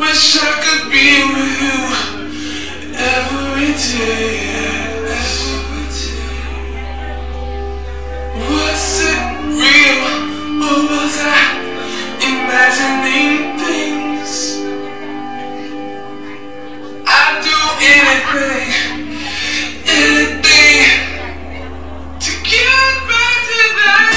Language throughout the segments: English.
Wish I could be with you every day. Was it real, or was I imagining things? I'd do anything, anything to get back to that.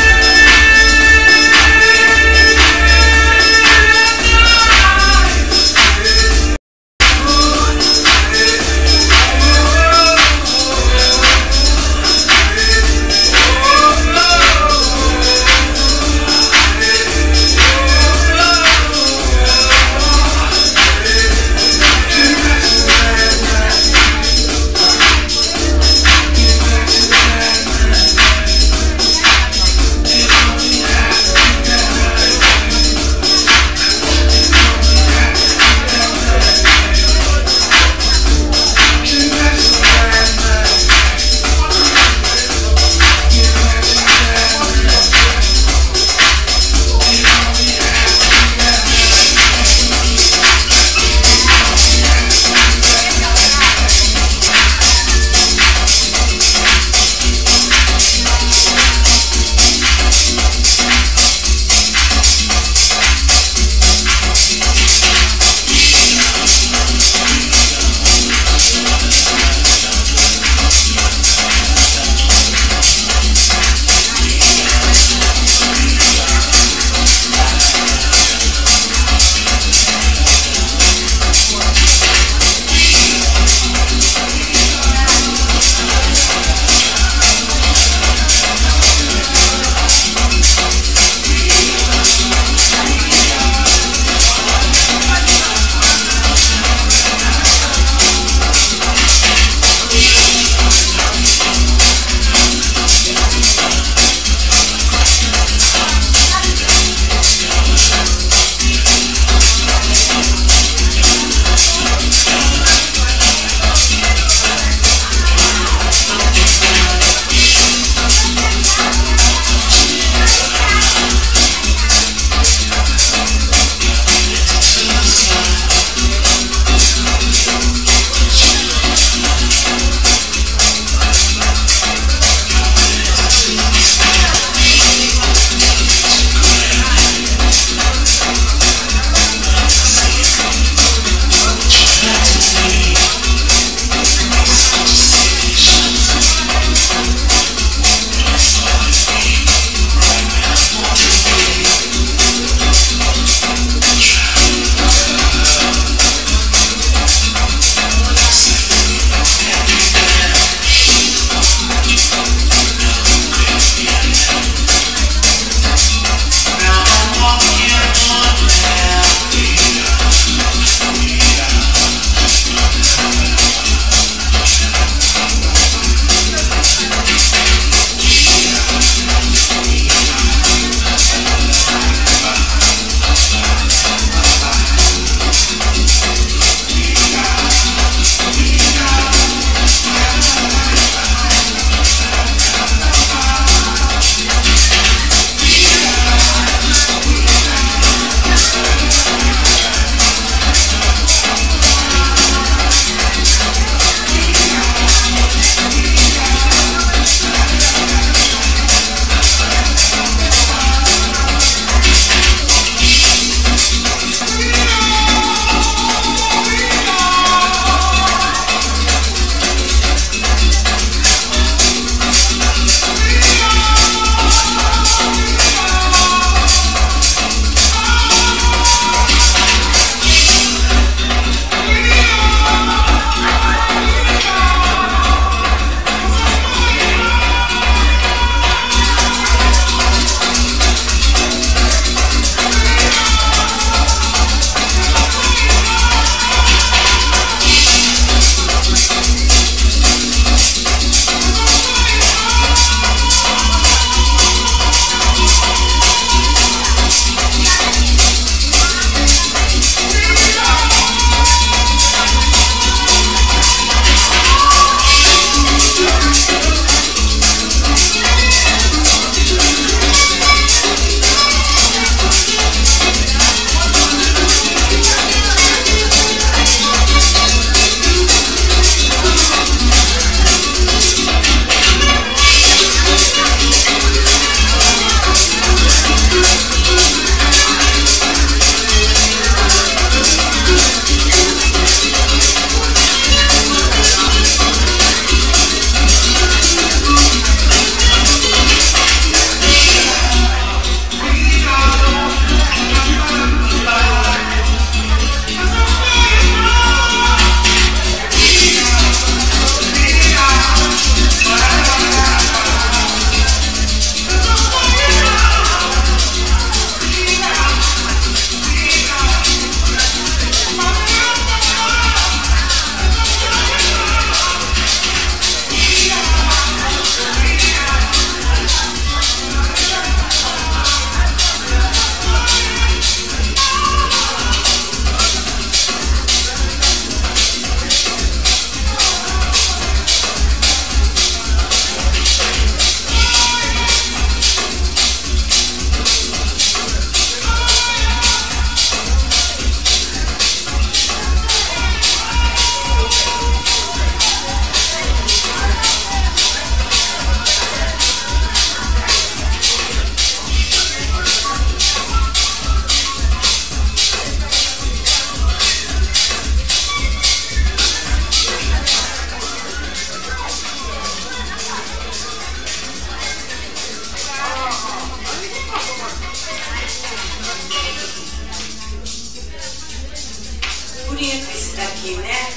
bonito esse daqui, né?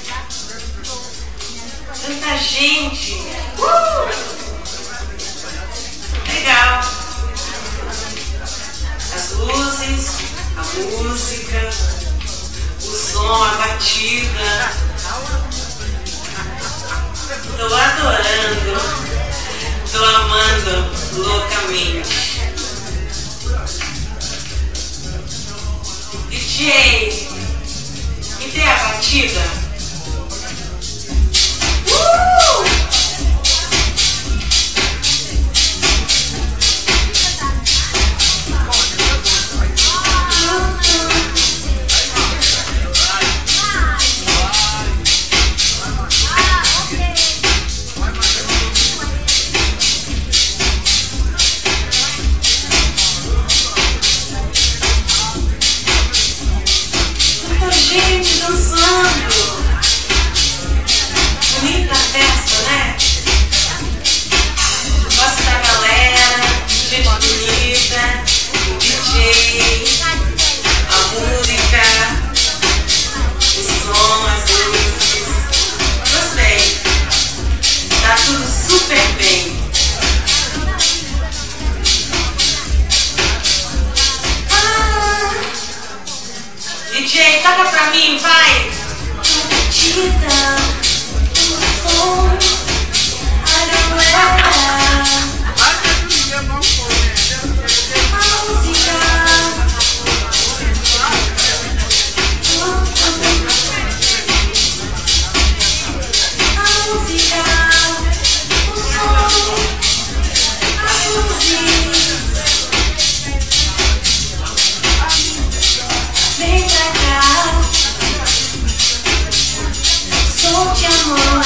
Tanta gente. Legal. As luzes, a música, o som, a batida. Tô adorando. Tô amando loucamente. DJ, me dê a batida. Gente dançando. Bonita festa, né? Gosto da galera, gente bonita, o DJ, a música, o som, as luzes. Gostei. Tá tudo super bem. DJ, toca pra mim, vai! Batida, o som, a galera, a música, a música, o som, as luzes. Vem pra cá, solte a mão,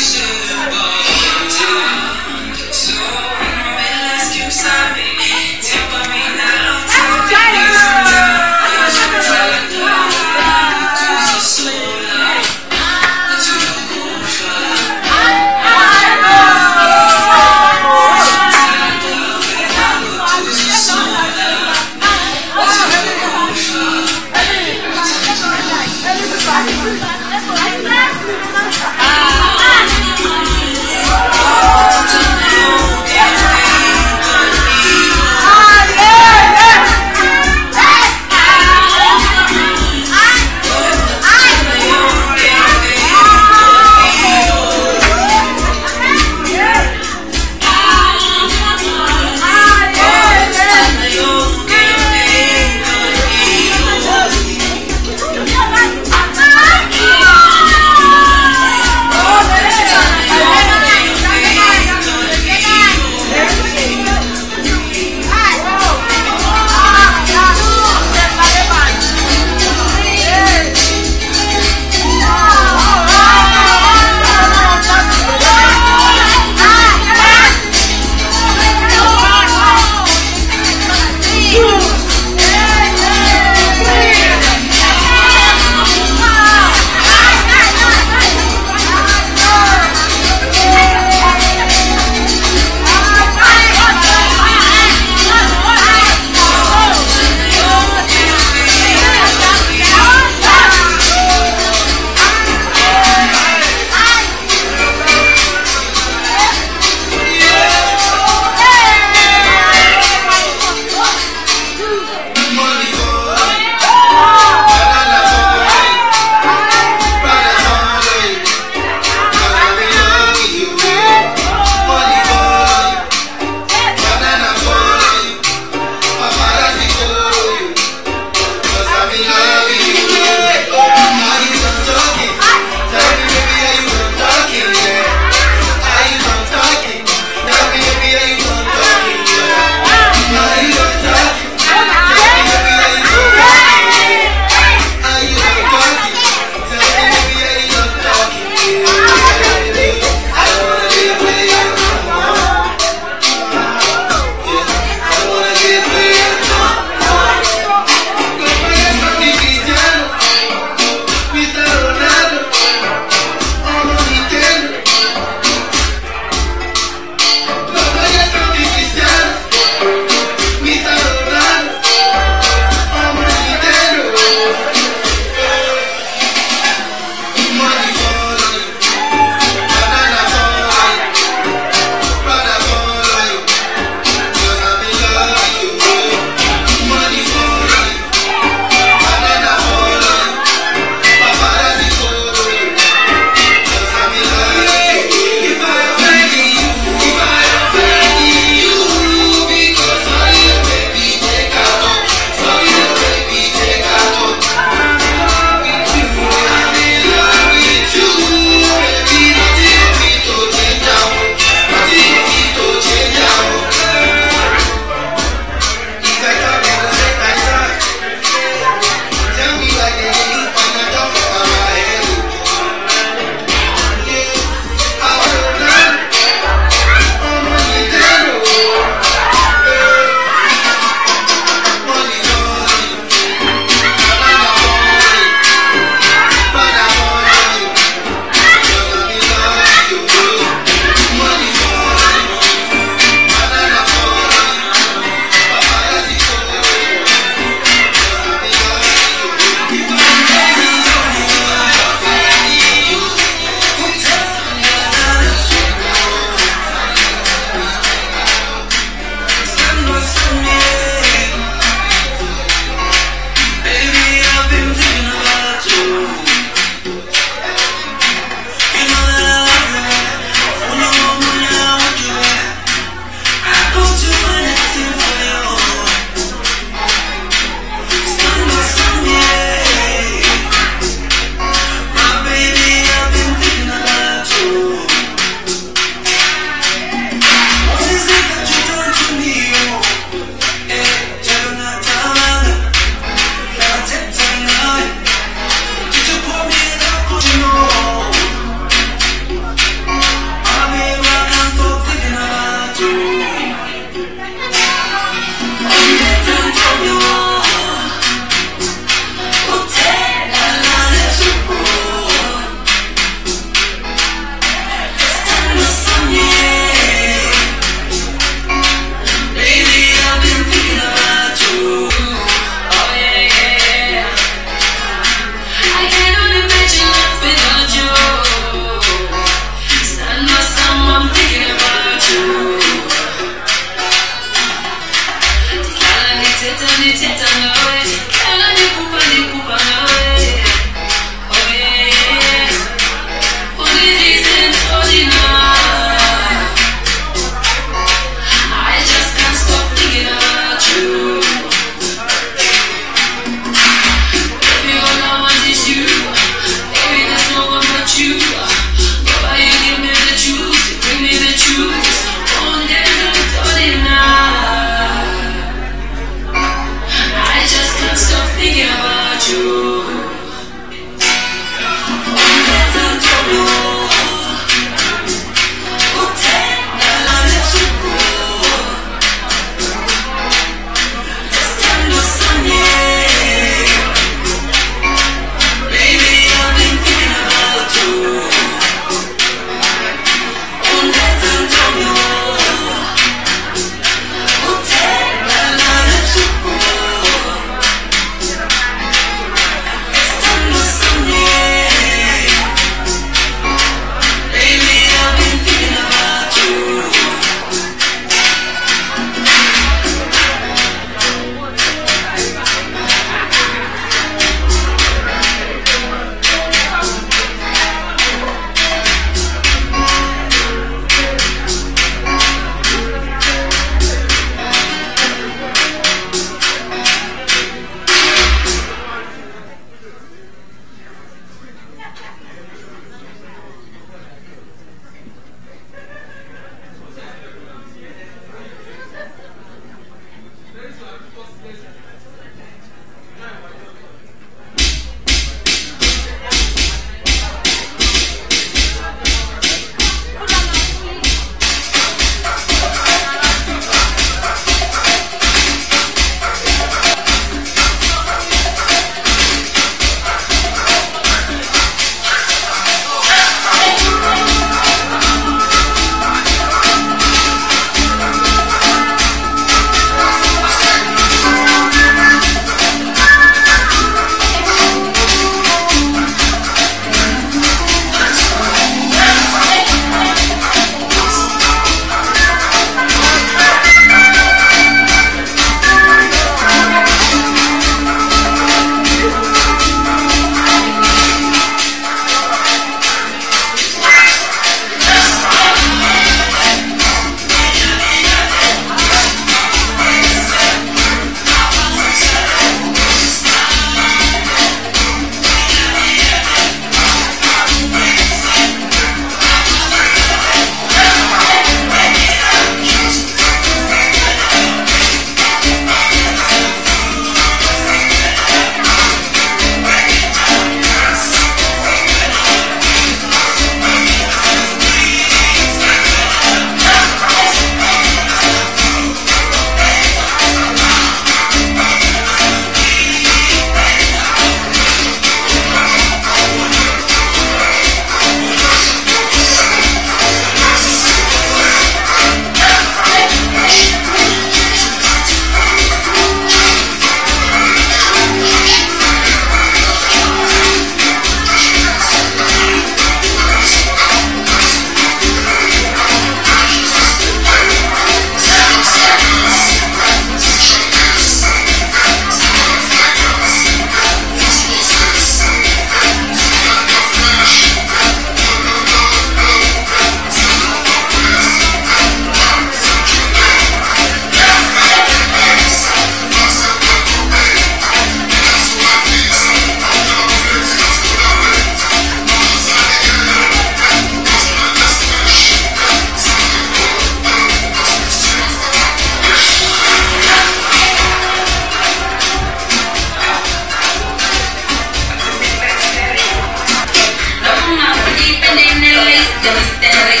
da misteri.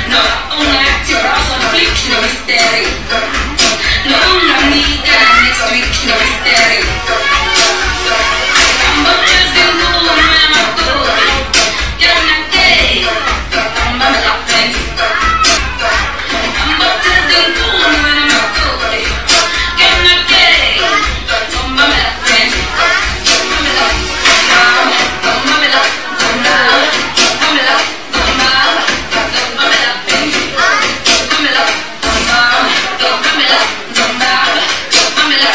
No, una attiva sono flick da misteri. No, una amiga next week da misteri. I'm a person who I'm a good. You're not gay. I'm a laughing. I'm a person who I'm a good. You're not gay. I'm a laughing. Pamela,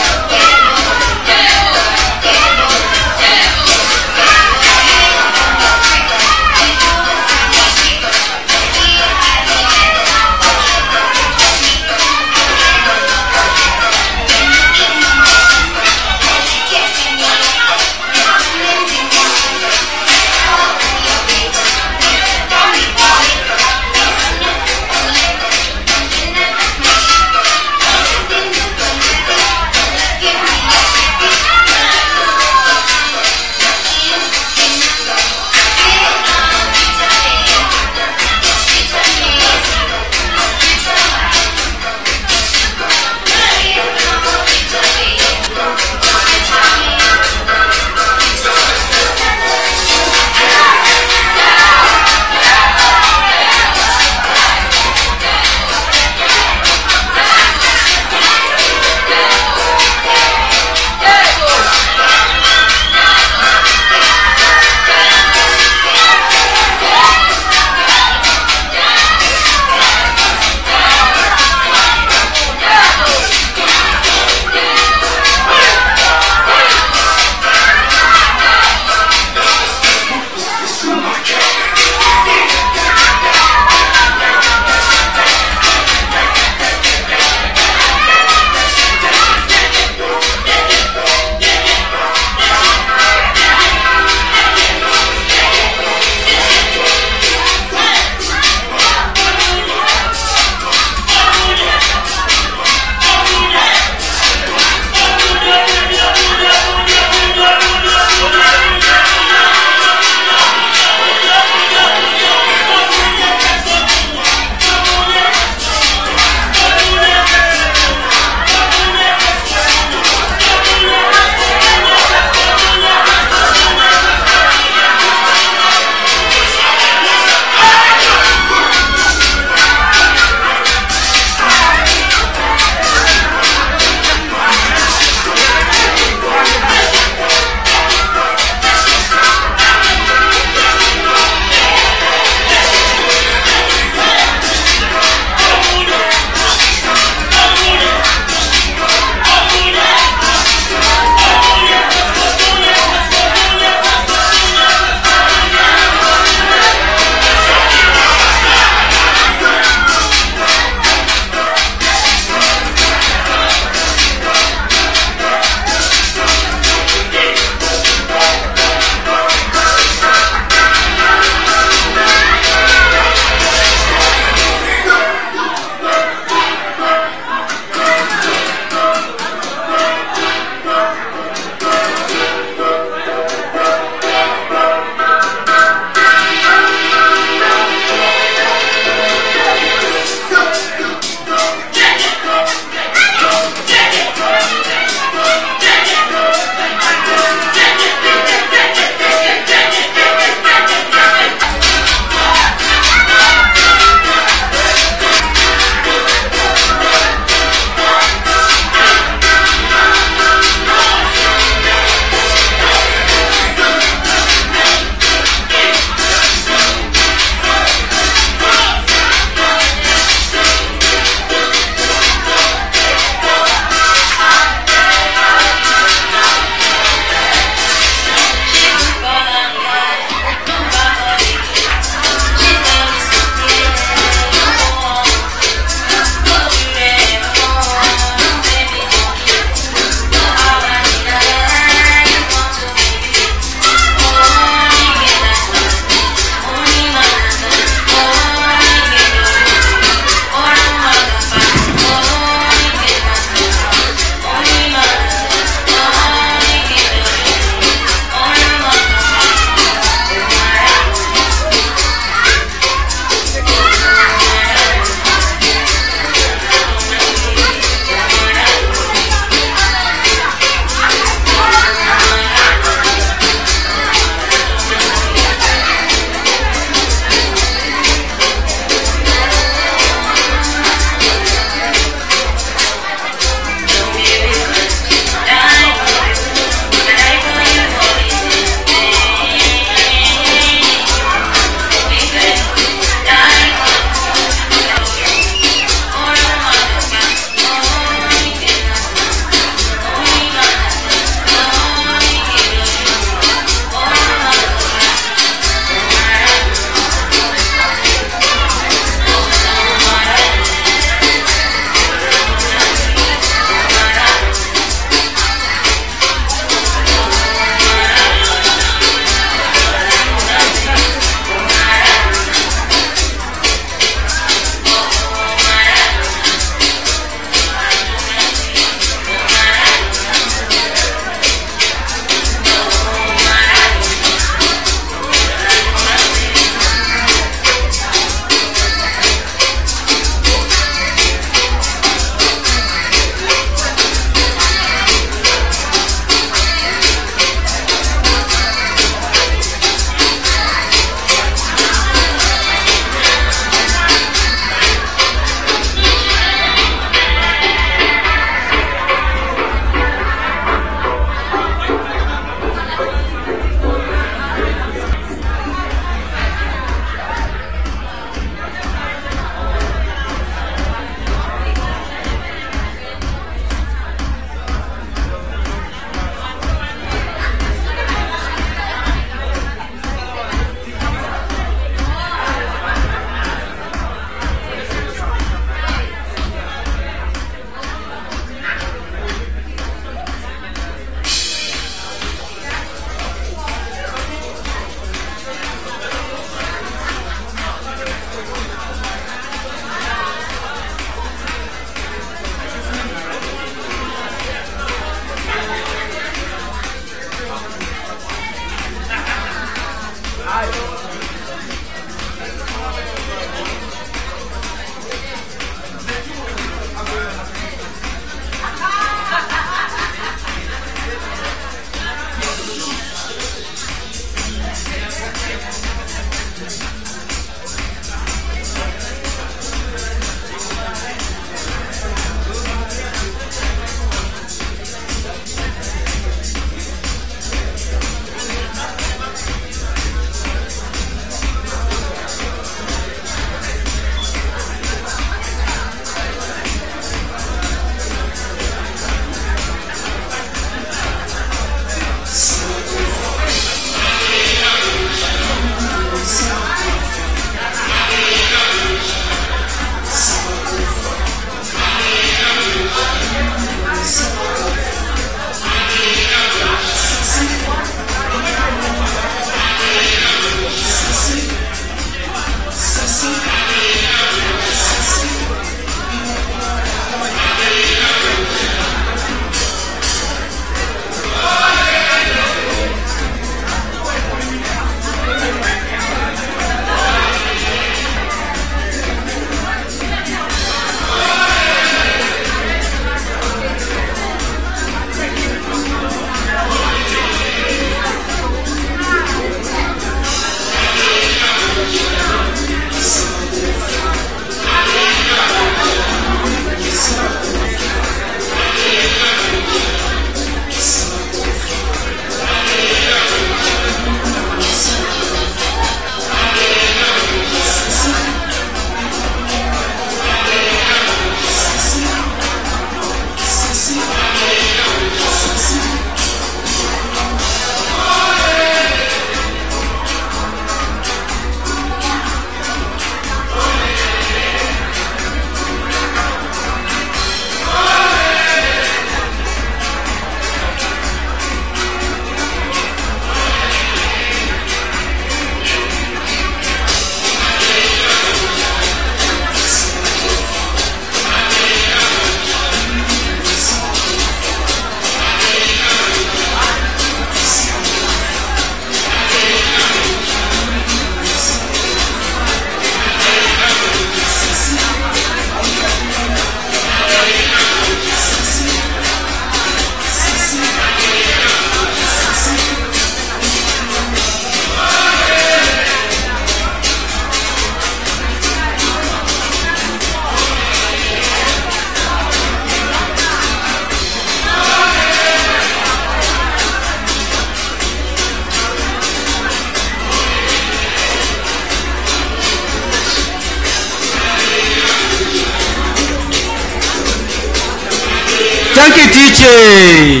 Danke, DJ.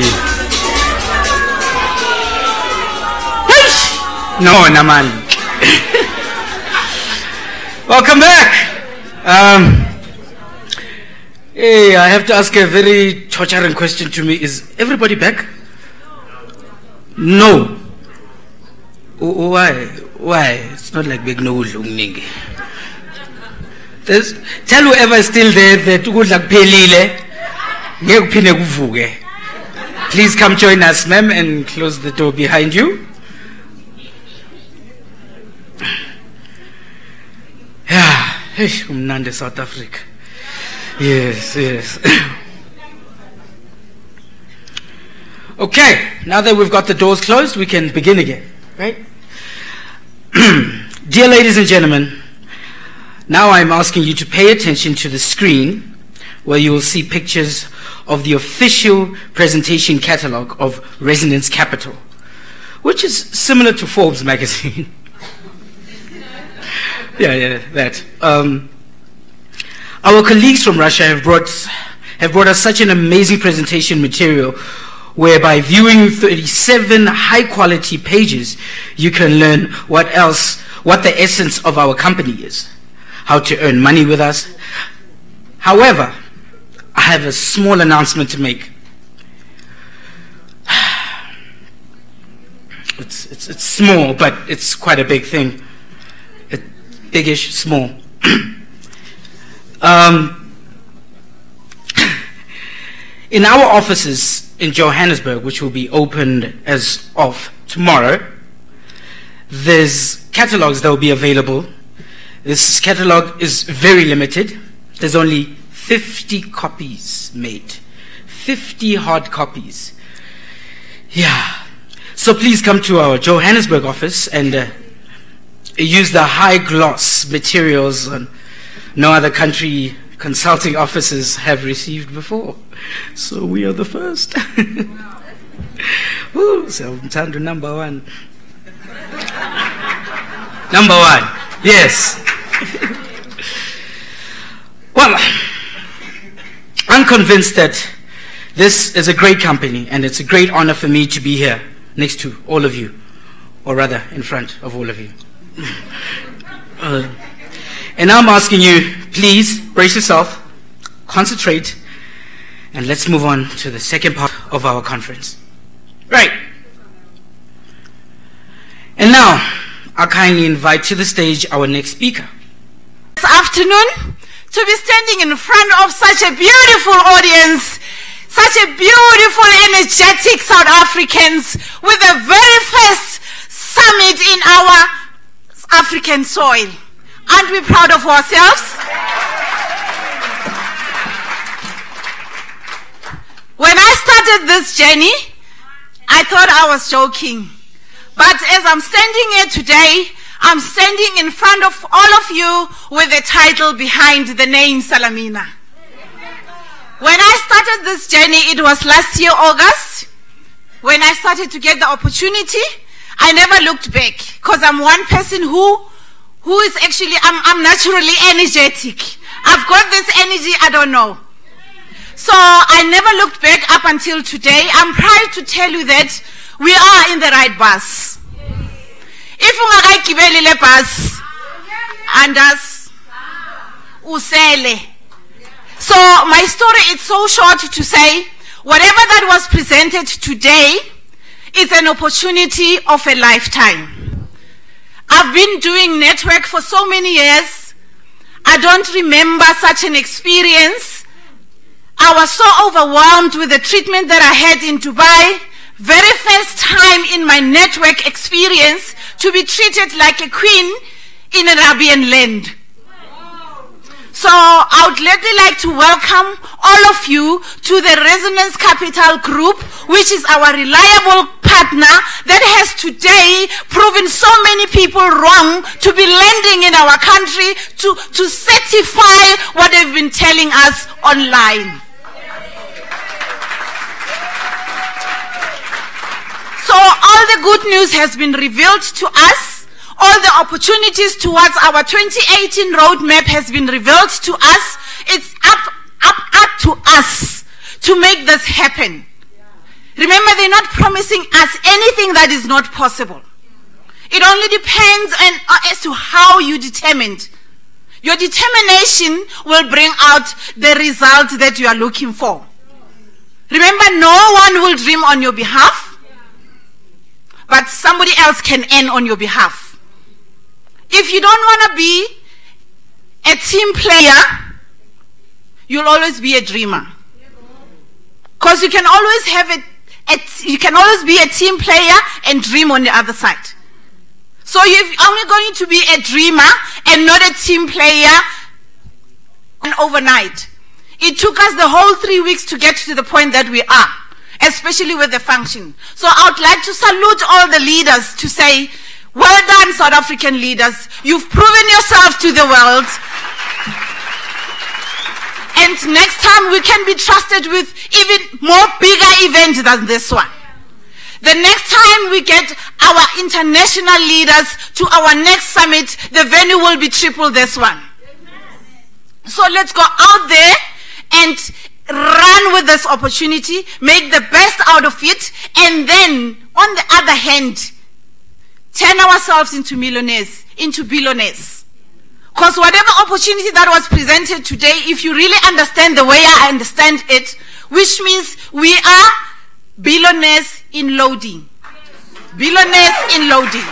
No, Naman. Welcome back. Hey, I have to ask a very torturing question to me. Is everybody back? No. Why? It's not like big no. Tell whoever is still there that please come join us, ma'am, and close the door behind you. Yeah, Umnande, South Africa. Yes. Okay, now that we've got the doors closed, we can begin again, right? Dear ladies and gentlemen, now I'm asking you to pay attention to the screen where you will see pictures of the official presentation catalog of Resonance Capital, which is similar to Forbes magazine. Yeah, that. Our colleagues from Russia have brought us such an amazing presentation material where by viewing 37 high-quality pages, you can learn what the essence of our company is, how to earn money with us. However, I have a small announcement to make. It's small, but it's quite a big thing. Biggish, small. In our offices in Johannesburg, which will be opened as of tomorrow, there's catalogs that will be available. This catalog is very limited. There's only 50 copies made. 50 hard copies. Yeah. So please come to our Johannesburg office and use the high gloss materials no other country consulting offices have received before. So we are the first. Ooh, so Mtando number one. Number one, yes. Well, I'm convinced that this is a great company and it's a great honor for me to be here next to all of you, or rather in front of all of you. And now I'm asking you, please brace yourself, concentrate, and let's move on to the second part of our conference. Right. And now, I kindly invite to the stage our next speaker. This afternoon, to be standing in front of such a beautiful audience, such a beautiful, energetic South Africans with the very first summit in our African soil. Aren't we proud of ourselves? When I started this journey, I thought I was joking. But as I'm standing here today, I'm standing in front of all of you with the title behind the name Salamina. When I started this journey, it was last year, August. When I started to get the opportunity, I never looked back, because I'm one person who is actually, I'm naturally energetic. I've got this energy, I don't know. So I never looked back up until today. I'm proud to tell you that we are in the right bus. If ungakagibeli le bus, and us usele. So my story is so short to say, whatever that was presented today is an opportunity of a lifetime. I've been doing network for so many years. I don't remember such an experience. I was so overwhelmed with the treatment that I had in Dubai. Very first time in my network experience to be treated like a queen in an Arabian land. So I would really like to welcome all of you to the Resonance Capital Group, which is our reliable partner that has today proven so many people wrong to be lending in our country to certify what they've been telling us online. So all the good news has been revealed to us. All the opportunities towards our 2018 roadmap has been revealed to us. It's up to us to make this happen. Remember, they're not promising us anything that is not possible. It only depends as to how you determined. Your determination will bring out the result that you are looking for. Remember, no one will dream on your behalf, but somebody else can earn on your behalf. If you don't want to be a team player, you'll always be a dreamer. Because you can always you can always be a team player and dream on the other side. So you're only going to be a dreamer and not a team player overnight. It took us the whole 3 weeks to get to the point that we are, especially with the function. So I would like to salute all the leaders to say, well done, South African leaders. You've proven yourself to the world. And next time we can be trusted with even more bigger event than this one. The next time we get our international leaders to our next summit, the venue will be triple this one. So let's go out there and run with this opportunity, make the best out of it, and then, on the other hand, turn ourselves into millionaires, into billionaires. Because whatever opportunity that was presented today, if you really understand the way I understand it, which means we are billionaires in loading. Billionaires in loading.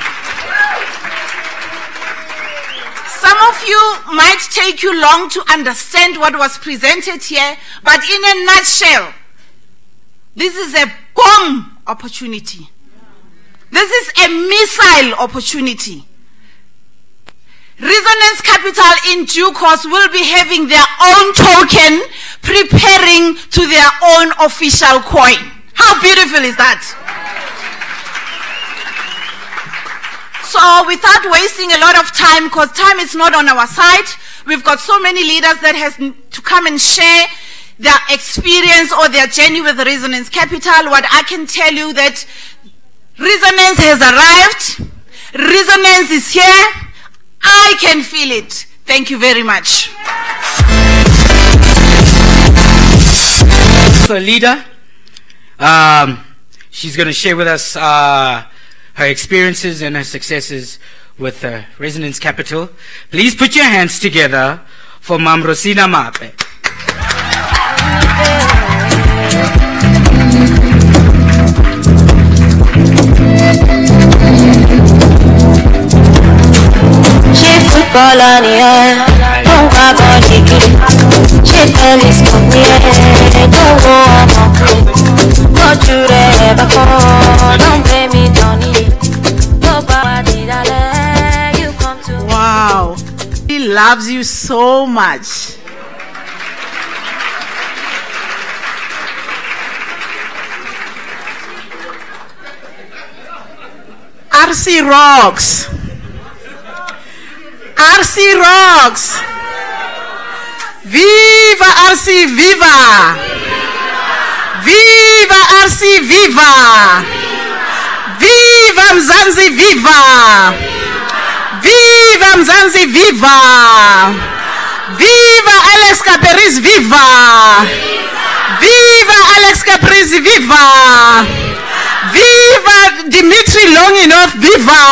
Some of you might take you long to understand what was presented here, but in a nutshell, this is a bomb opportunity. This is a missile opportunity. Resonance Capital in due course will be having their own token, preparing to their own official coin. How beautiful is that? So without wasting a lot of time, because time is not on our side, we've got so many leaders that has to come and share their experience or their journey with Resonance Capital. What I can tell you that Resonance has arrived. Resonance is here. I can feel it. Thank you very much. So, leader, she's going to share with us her experiences and her successes with Resonance Capital. Please put your hands together for Mam Rosina Mape. Wow, he loves you so much. RC rocks. RC rocks. Viva RC, viva. Viva RC, viva. Viva Mzansi, viva. Viva Mzansi, viva. Viva Alex Caperis, viva. Viva Alex Caperis, viva. Viva Dimitri Longinov, viva.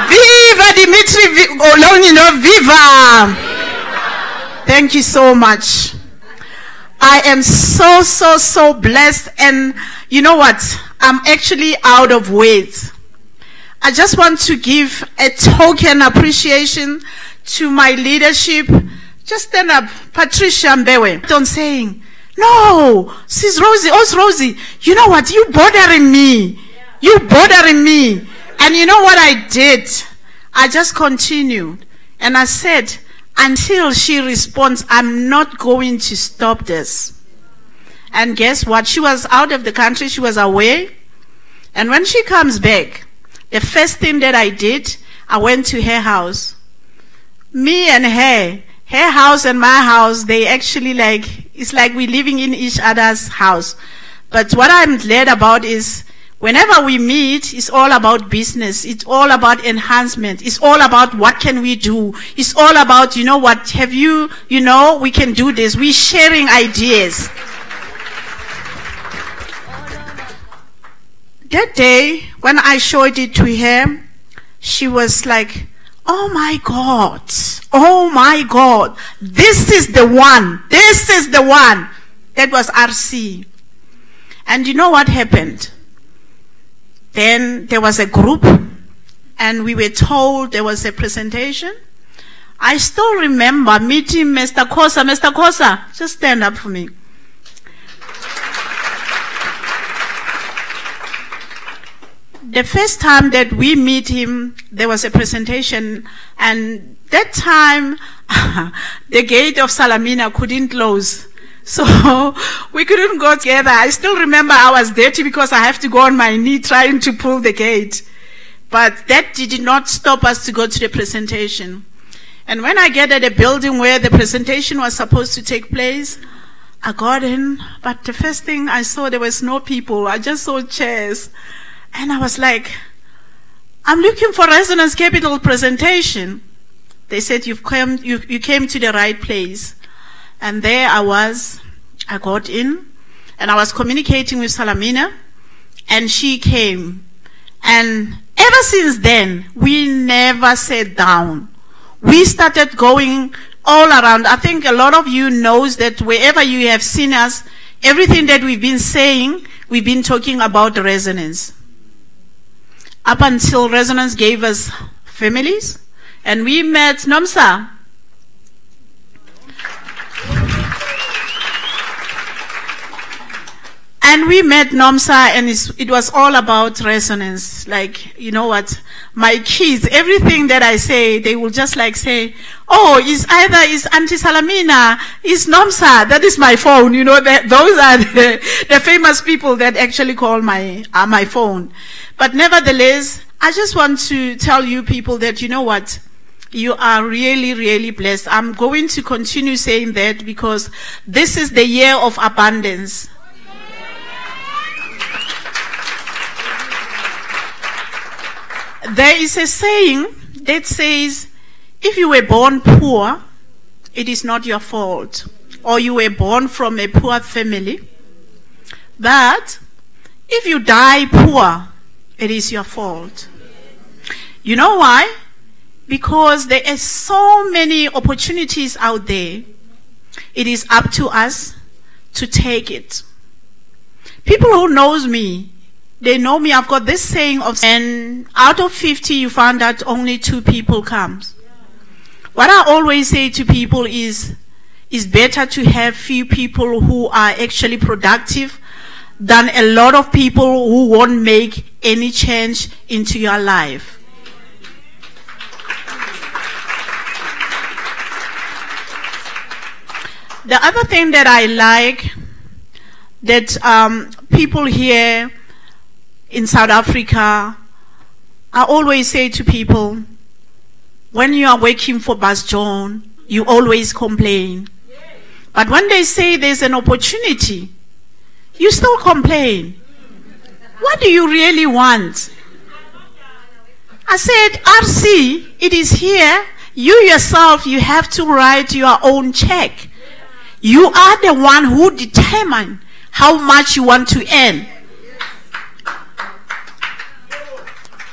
Viva Dimitri Longinov, viva. Thank you so much. I am so blessed, and you know what? I'm actually out of words. I just want to give a token appreciation to my leadership. Just stand up, Patricia Mbewe. Don't saying, no, Sis Rosie, Rosie, you know what? You bothering me. You bothering me. And you know what I did? I just continued. And I said, until she responds, I'm not going to stop this. And guess what? She was out of the country. She was away. And when she comes back, the first thing that I did, I went to her house. Me and her house and my house, they actually it's like we're living in each other's house. But what I'm glad about is, whenever we meet, it's all about business. It's all about enhancement. It's all about what can we do. It's all about, you know what, we can do this. We're sharing ideas. That day, when I showed it to her, she was like, oh my God, this is the one, That was RC. And you know what happened? Then there was a group, and we were told there was a presentation. I still remember meeting Mr. Kosa. Mr. Kosa, just stand up for me. The first time that we meet him, there was a presentation, and that time, the gate of Salamina couldn't close. So we couldn't go together. I still remember I was dirty because I have to go on my knee trying to pull the gate. But that did not stop us to go to the presentation. And when I get at the building where the presentation was supposed to take place, I got in, but the first thing I saw, there was no people. I just saw chairs. And I was like, I'm looking for Resonance Capital presentation. They said, you came to the right place. And there I was. I got in, and I was communicating with Salamina, and she came. And ever since then, we never sat down. We started going all around. I think a lot of you knows that wherever you have seen us, everything that we've been saying, we've been talking about Resonance. Up until Resonance gave us families, and we met Nomsa. And we met Nomsa, and it was all about Resonance. Like, you know what, my kids, everything that I say, they will just like say, oh, it's Auntie Salamina, it's Nomsa, that is my phone. You know, those are the famous people that actually call my phone. But nevertheless, I just want to tell you people that, you know what, you are really, really blessed. I'm going to continue saying that because this is the year of abundance. There is a saying that says, if you were born poor, it is not your fault. Or you were born from a poor family. But if you die poor, it is your fault. You know why? Because there are so many opportunities out there. It is up to us to take it. People who knows me, they know me. I've got this saying of, and out of 50, you find that only 2 people comes. What I always say to people is better to have few people who are actually productive than a lot of people who won't make any change into your life. The other thing that I like, that people here in South Africa, I always say to people, when you are working for Bas John, you always complain. But when they say there's an opportunity, you still complain. What do you really want? I said, RC, it is here. You yourself, you have to write your own check. You are the one who determines how much you want to earn.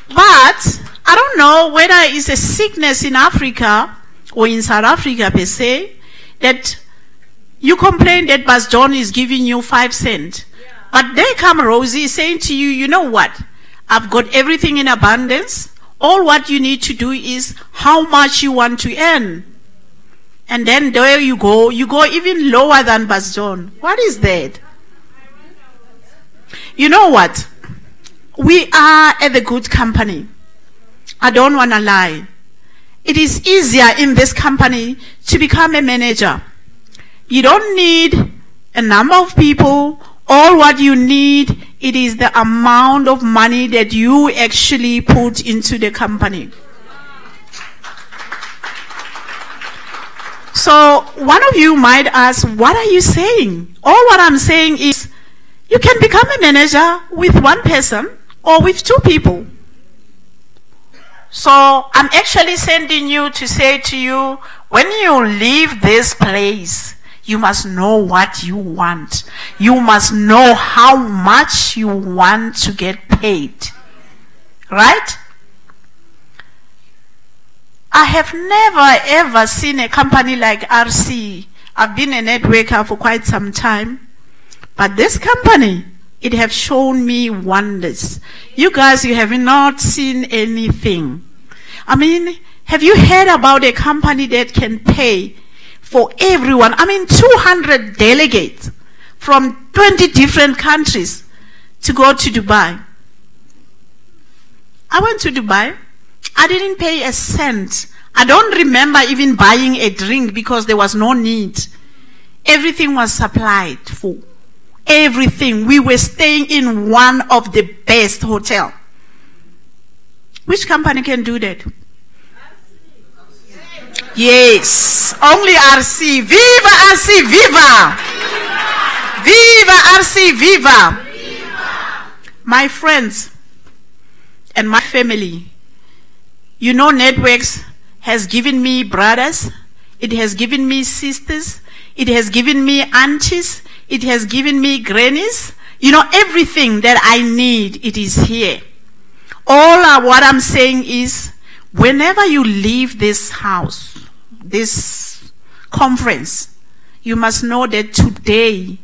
But I don't know whether it's a sickness in Africa or in South Africa per se, that you complain that Bas John is giving you 5 cents. But there come Rosie saying to you, you know what? I've got everything in abundance. All what you need to do is how much you want to earn. And then there you go even lower than Bas John. What is that? You know what? We are at the good company. I don't want to lie. It is easier in this company to become a manager. You don't need a number of people. All what you need, it is the amount of money that you actually put into the company. So one of you might ask, what are you saying? All what I'm saying is, you can become a manager with 1 person or with 2 people. So I'm actually sending you to say to you, when you leave this place, you must know what you want. You must know how much you want to get paid. paid. Right? I have never ever seen a company like RC. I've been a networker for quite some time. But this company, it have shown me wonders. You guys, you have not seen anything. I mean, have you heard about a company that can pay for everyone? I mean, 200 delegates from 20 different countries to go to Dubai. I went to Dubai. I didn't pay a cent. I don't remember even buying a drink because there was no need. Everything was supplied for. Everything. We were staying in one of the best hotels. Which company can do that? Yes, only RC. Viva RC, viva! Viva RC, viva! My friends and my family, you know, Networks has given me brothers, it has given me sisters, it has given me aunties, it has given me grannies. You know, everything that I need, it is here. What I'm saying is, whenever you leave this house, this conference, you must know that today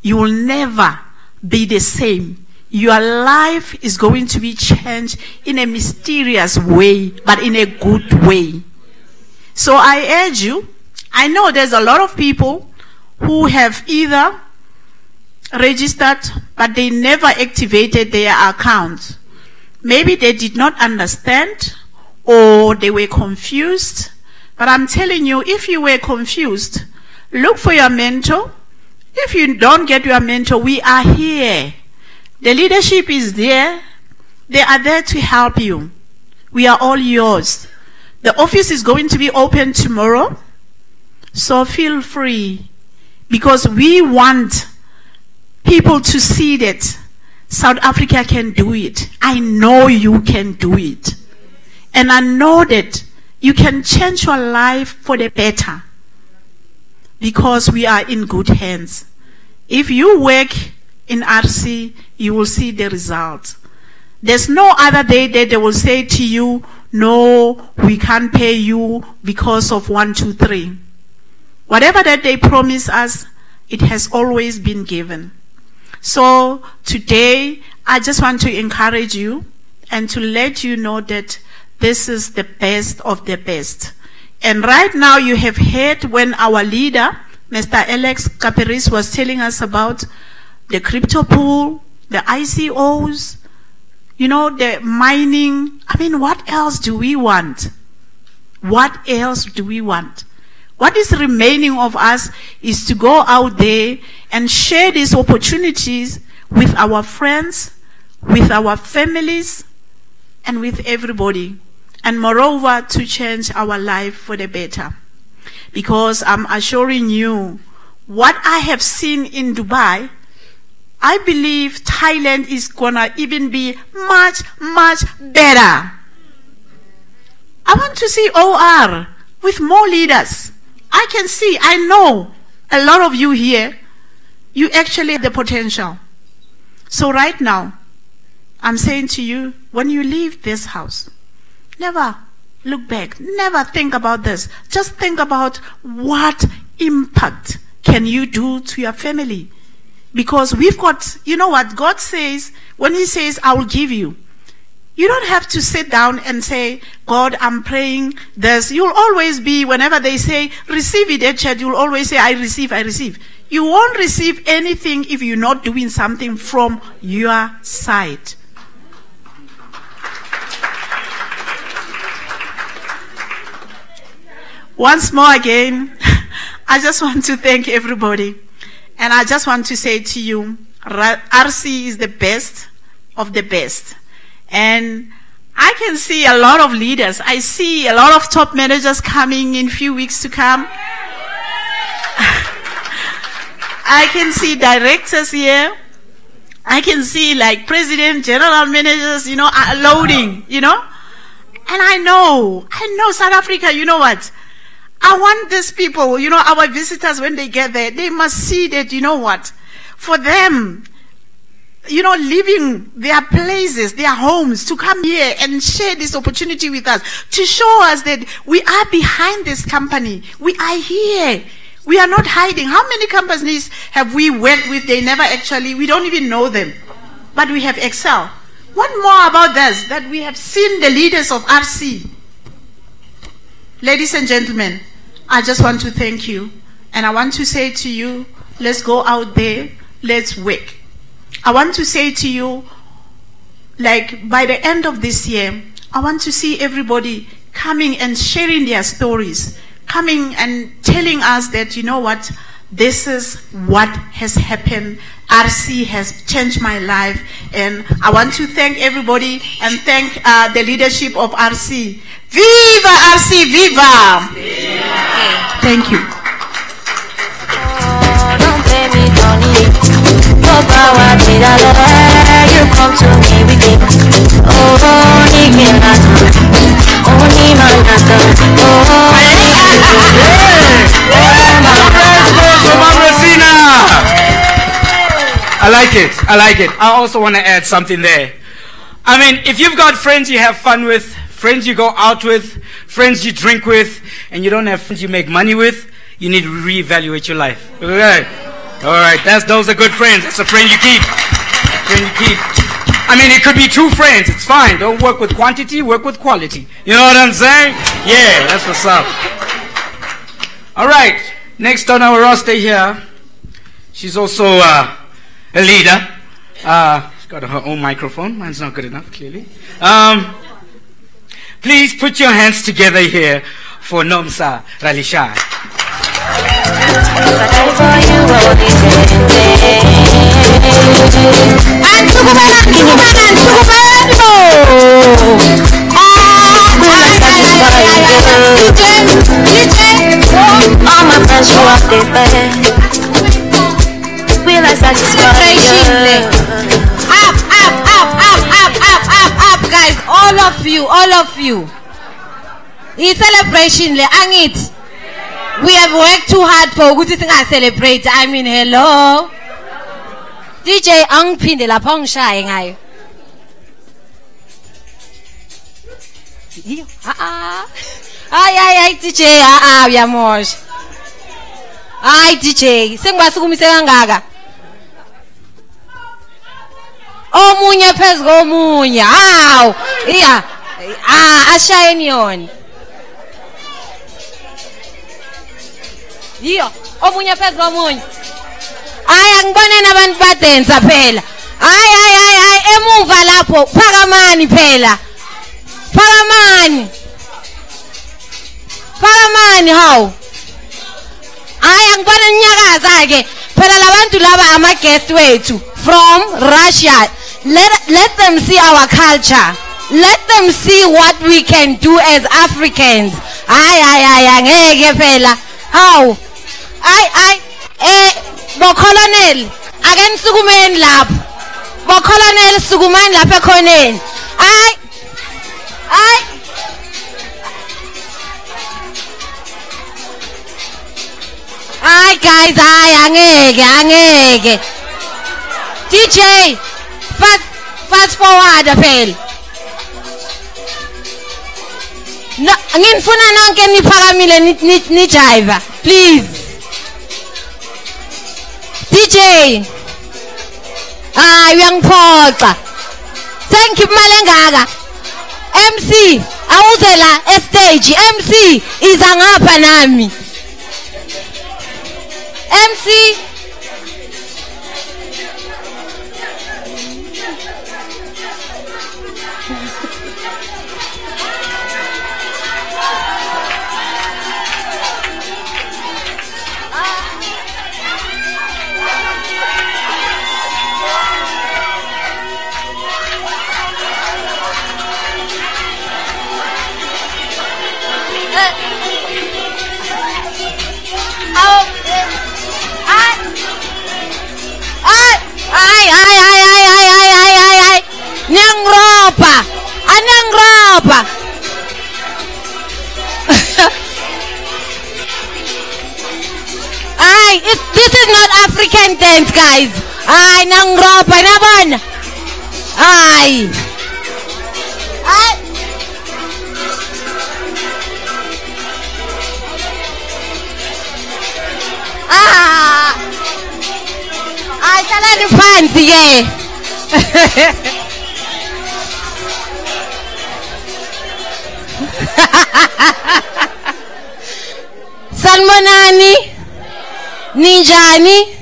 you will never be the same. Your life is going to be changed in a mysterious way, but in a good way. So I urge you, I know there's a lot of people who have either registered, but they never activated their account. Maybe they did not understand, or they were confused. But I'm telling you, if you were confused, look for your mentor. If you don't get your mentor, we are here. The leadership is there. They are there to help you. We are all yours. The office is going to be open tomorrow. So feel free. Because we want people to see that South Africa can do it. I know you can do it. And I know that you can change your life for the better. Because we are in good hands. If you work in RC, you will see the result. There's no other day that they will say to you, no, we can't pay you because of 1, 2, 3. Whatever that they promise us, it has always been given. So today, I just want to encourage you and to let you know that this is the best of the best. And right now you have heard when our leader, Mr. Alex Kaperis, was telling us about the crypto pool, the ICOs, you know, the mining. I mean, what else do we want? What else do we want? What is remaining of us is to go out there and share these opportunities with our friends, with our families, and with everybody. And moreover, to change our life for the better. Because I'm assuring you, what I have seen in Dubai, I believe Thailand is gonna even be much, much better. I want to see OR with more leaders. I can see, I know a lot of you here, you actually have the potential. So right now, I'm saying to you, when you leave this house, never look back, never think about this. Just think about what impact can you do to your family. Because we've got, you know what God says, when He says, I will give you. You don't have to sit down and say, God, I'm praying this. You'll always be, whenever they say, receive it at church, you'll always say, I receive, I receive. You won't receive anything if you're not doing something from your side. Once more again, I just want to thank everybody. And I just want to say to you, RC is the best of the best. And I can see a lot of leaders. I see a lot of top managers coming in a few weeks to come. I can see directors here. I can see like president, general managers, you know, loading, you know. And I know South Africa, you know what? I want these people, you know, our visitors, when they get there, they must see that, you know what? For them, leaving their places, their homes to come here and share this opportunity with us, to show us that we are behind this company. We are here. We are not hiding. How many companies have we worked with? We don't even know them. But we have Excel. One more about this, that we have seen the leaders of RC. Ladies and gentlemen, I just want to thank you. And I want to say to you, let's go out there, let's work. I want to say to you, like by the end of this year, I want to see everybody coming and sharing their stories, coming and telling us that, you know what, this is what has happened. RC has changed my life. And I want to thank everybody and thank the leadership of RC. Viva RC, viva! Okay, thank you. Don't blame me, Tony. You come to me with it. Oh, I like it. I like it. I also want to add something there. I mean, if you've got friends you have fun with, friends you go out with, friends you drink with, and you don't have friends you make money with, you need to reevaluate your life. Okay. All right. Those are good friends. That's a friend you keep. I mean, it could be two friends. It's fine. Don't work with quantity. Work with quality. You know what I'm saying? Yeah, that's what's up. All right. Next on our roster here, she's also a leader. She's got her own microphone. Mine's not good enough, clearly. Please put your hands together here for Nomsa Ralishai. All my friends show up their bed. Will I satisfy you? Up, guys, all of you. It's celebration le angit. We have worked too hard for ukuthi singa-celebrate. I mean, hello. DJ angiphinde lapha ngishaye ngayo. Ay DJ uyamosha. Ay DJ sengibasukumise kangaka. Omunye phezu komunye. Hawu. Iya. Ashayeni yona. Yiyo, omunye phezu komunye. Angibone nabantu badensa phela. Emuva lapho phakamani phela. Phakamani hawu. Angibone nyakaza ke. Phela labantu laba ama guest wethu from Russia. Let them see our culture. Let them see what we can do as Africans. Ngeke phela. Hawu. Bo colonel again sukumeni lapho. Bo colonel sukumani lapha ekhoneni. Guys, angeke. DJ fast forward phela. No, ngifuna nonke niphakamile ni jive, please. DJ uyangiphoxa. Thank you Malengaka. MC awuze la stage. MC iza ngapha nami. MC Anangropa. This is not African dance, guys. Ay, nang ropa naman. Ay. Ay. Ay, talani phansi ke. Sanmonani, Ninjani.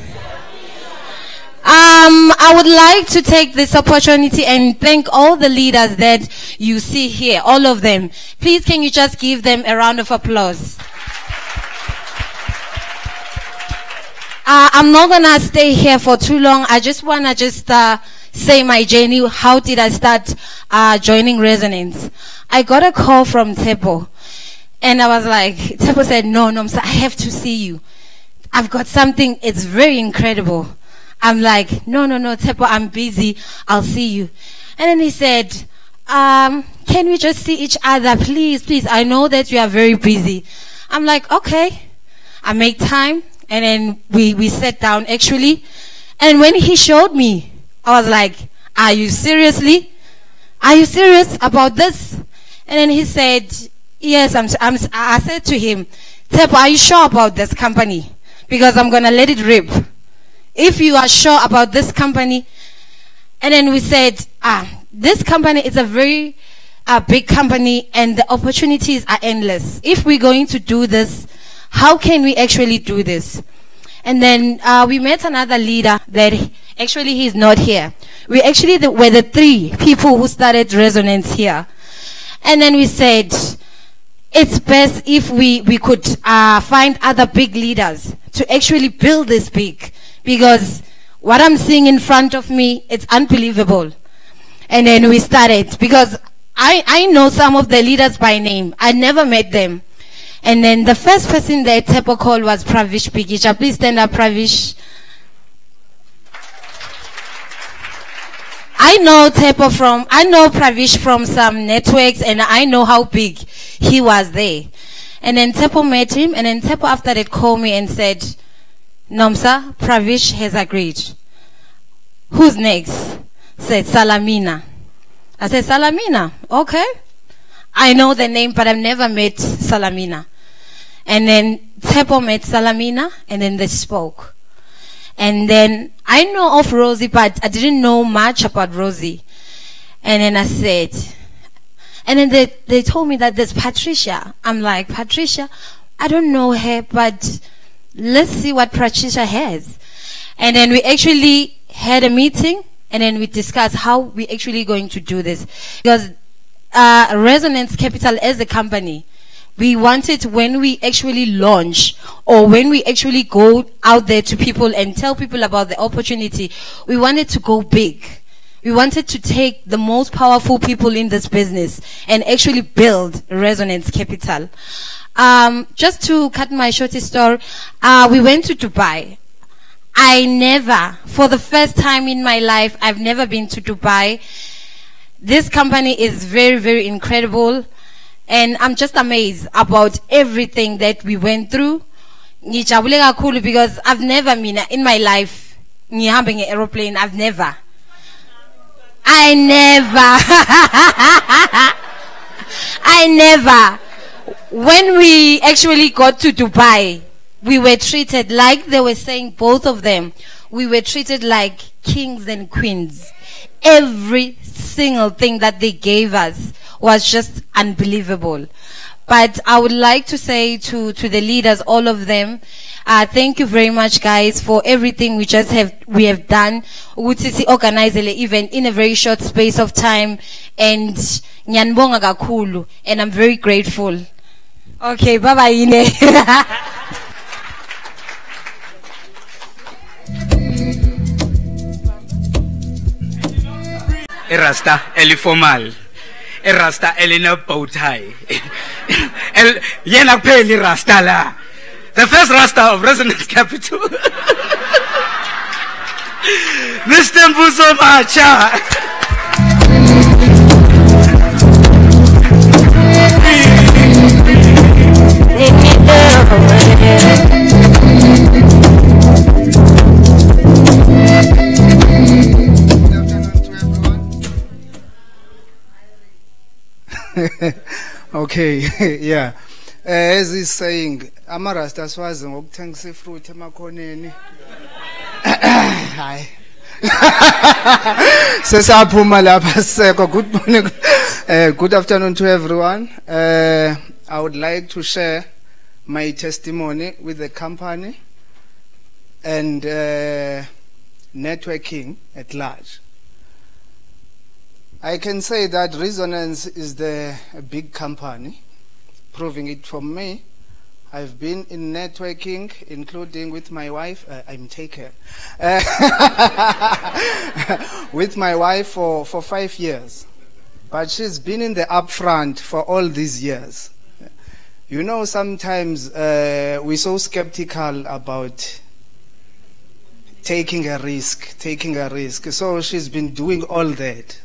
I would like to take this opportunity and thank all the leaders that you see here, all of them. Please, can you just give them a round of applause? I'm not gonna stay here for too long. I just wanna say my journey. How did I start joining Resonance? I got a call from Tepo, and I was like, Tepo said, no, Nomsa, I have to see you. I've got something, it's very incredible. I'm like, no, Tepo, I'm busy, I'll see you. And then he said, can we just see each other, please, I know that you are very busy. I'm like, okay. I make time, and then we sat down actually. And when he showed me, I was like, are you serious about this? And then he said, yes, I said to him, Tepo, are you sure about this company? Because I'm gonna let it rip. If you are sure about this company. And then we said, this company is a very big company and the opportunities are endless. If we're going to do this, how can we actually do this? And then we met another leader that actually he's not here. We actually were the 3 people who started Resonance here. And then we said, it's best if we could find other big leaders to actually build this big. Because what I'm seeing in front of me, it's unbelievable. And then we started, because I know some of the leaders by name. I never met them. And then the first person that Tepo called was Pravish Pikicha. Please stand up, Pravish. I know Pravish from some networks, and I know how big he was there. And then Tepo met him, and then Tepo after that called me and said, Nomsa, Pravish has agreed. Who's next? Said Salamina. I said, Salamina, okay. I know the name, but I've never met Salamina. And then Tepo met Salamina, and then they spoke. And then I know of Rosie, but I didn't know much about Rosie. And then I said, and then they told me that there's Patricia. I'm like, Patricia, I don't know her, but let's see what Patricia has. And then we actually had a meeting, and then we discussed how we actually going to do this. Because Resonance Capital as a company, we wanted, when we actually launch or when we actually go out there to people and tell people about the opportunity, we wanted to go big. We wanted to take the most powerful people in this business and actually build Resonance Capital. Just to cut my short story, we went to Dubai. For the first time in my life, I've never been to Dubai. This company is very, very incredible. And I'm just amazed about everything that we went through. Ngijabule kakhulu because I've never been in my life ngihamba nge-aeroplane. I never. When we actually got to Dubai, we were treated like they were saying, both of them, we were treated like kings and queens. Every single thing that they gave us was just unbelievable. But I would like to say to the leaders, all of them, thank you very much, guys, for everything we have done. Ukuthi organize even in a very short space of time, and nyanbonga kakhulu, and I'm very grateful. Okay, bye bye. Rasta eliformal. Rasta elina bow tie. Yena peli Rasta la. The first Rasta of Resonance Capital. Mr. Mbuso Macha. Okay, yeah. As he's saying, amarasta swazi ngokuthengisa ifruit emakhoneni. Hayi. Sesaphuma lapha seko. Good morning. Good afternoon to everyone. I would like to share my testimony with the company and networking at large. I can say that Resonance is a big company, proving it for me. I've been in networking, including with my wife. I'm taken with my wife for 5 years, but she's been in the upfront for all these years. You know, sometimes we're so skeptical about taking a risk. So she's been doing all that.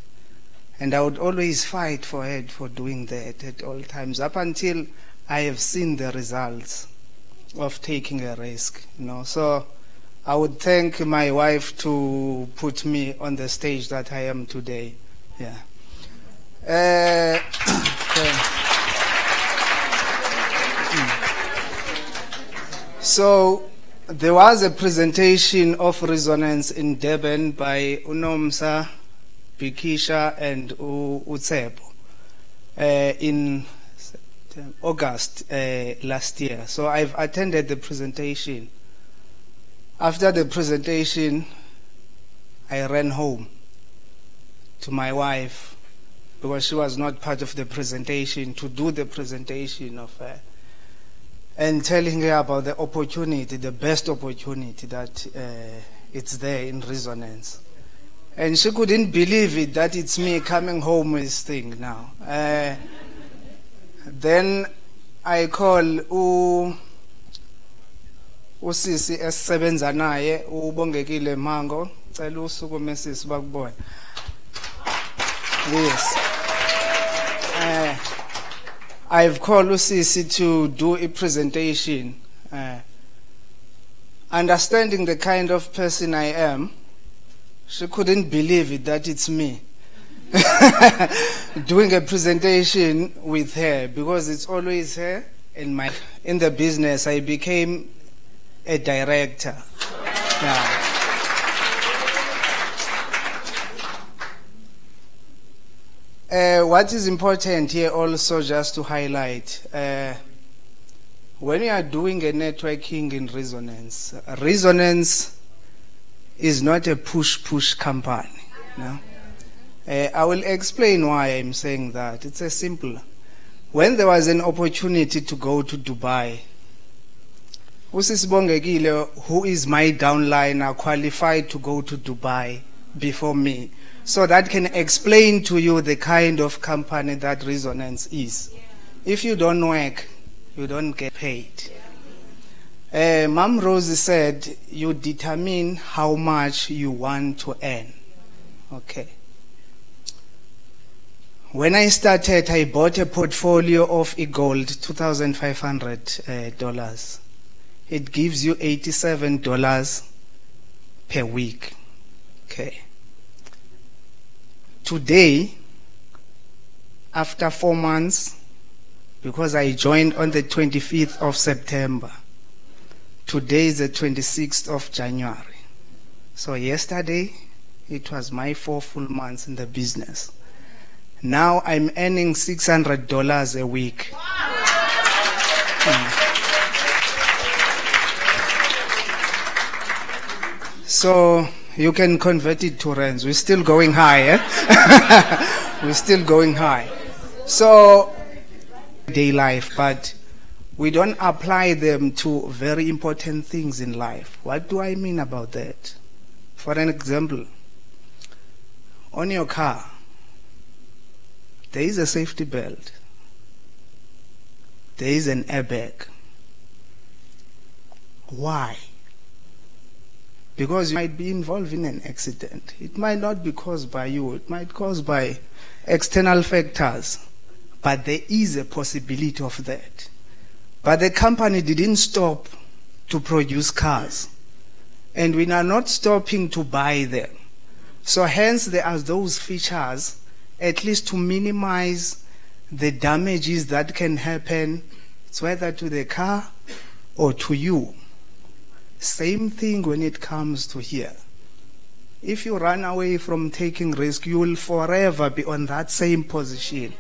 And I would always fight for her for doing that at all times, up until I have seen the results of taking a risk. You know, so I would thank my wife to put me on the stage that I am today. Yeah. So there was a presentation of Resonance in Durban by Unomsa, Bikisha and Utsebo in August last year. So I've attended the presentation. After the presentation, I ran home to my wife because she was not part of the presentation, to do the presentation of her and telling her about the opportunity, the best opportunity that it's there in Resonance. And she couldn't believe it, that it's me coming home with this thing now. Then I call usisi esisebenza naye uBongekile Mango, cela usukume sisi bakubona. Yes. I've called usisi to do a presentation. Understanding the kind of person I am, she couldn't believe it, that it's me doing a presentation with her, because it's always her. In the business, I became a director. What is important here also, just to highlight, when you are doing a networking in Resonance, Resonance is not a push company. No? I will explain why I'm saying that. It's a simple. When there was an opportunity to go to Dubai, Usisibongekile, who is my downliner, qualified to go to Dubai before me, so that can explain to you the kind of company that Resonance is. If you don't work, you don't get paid. Mom Rosie said, you determine how much you want to earn. Okay. When I started, I bought a portfolio of eGold, $2,500. It gives you $87 per week. Okay. Today, after 4 months, because I joined on the 25th of September, today is the 26th of January. So yesterday, it was my 4 full months in the business. Now I'm earning $600 a week. So you can convert it to rands. We're still going high, eh? We're still going high. So, day life, but we don't apply them to very important things in life. What do I mean about that? For an example, on your car, there is a safety belt. There is an airbag. Why? Because you might be involved in an accident. It might not be caused by you. It might be caused by external factors. But there is a possibility of that. But the company didn't stop to produce cars. And we are not stopping to buy them. So hence there are those features, at least to minimize the damages that can happen, it's whether to the car or to you. Same thing when it comes to here. If you run away from taking risk, you will forever be on that same position.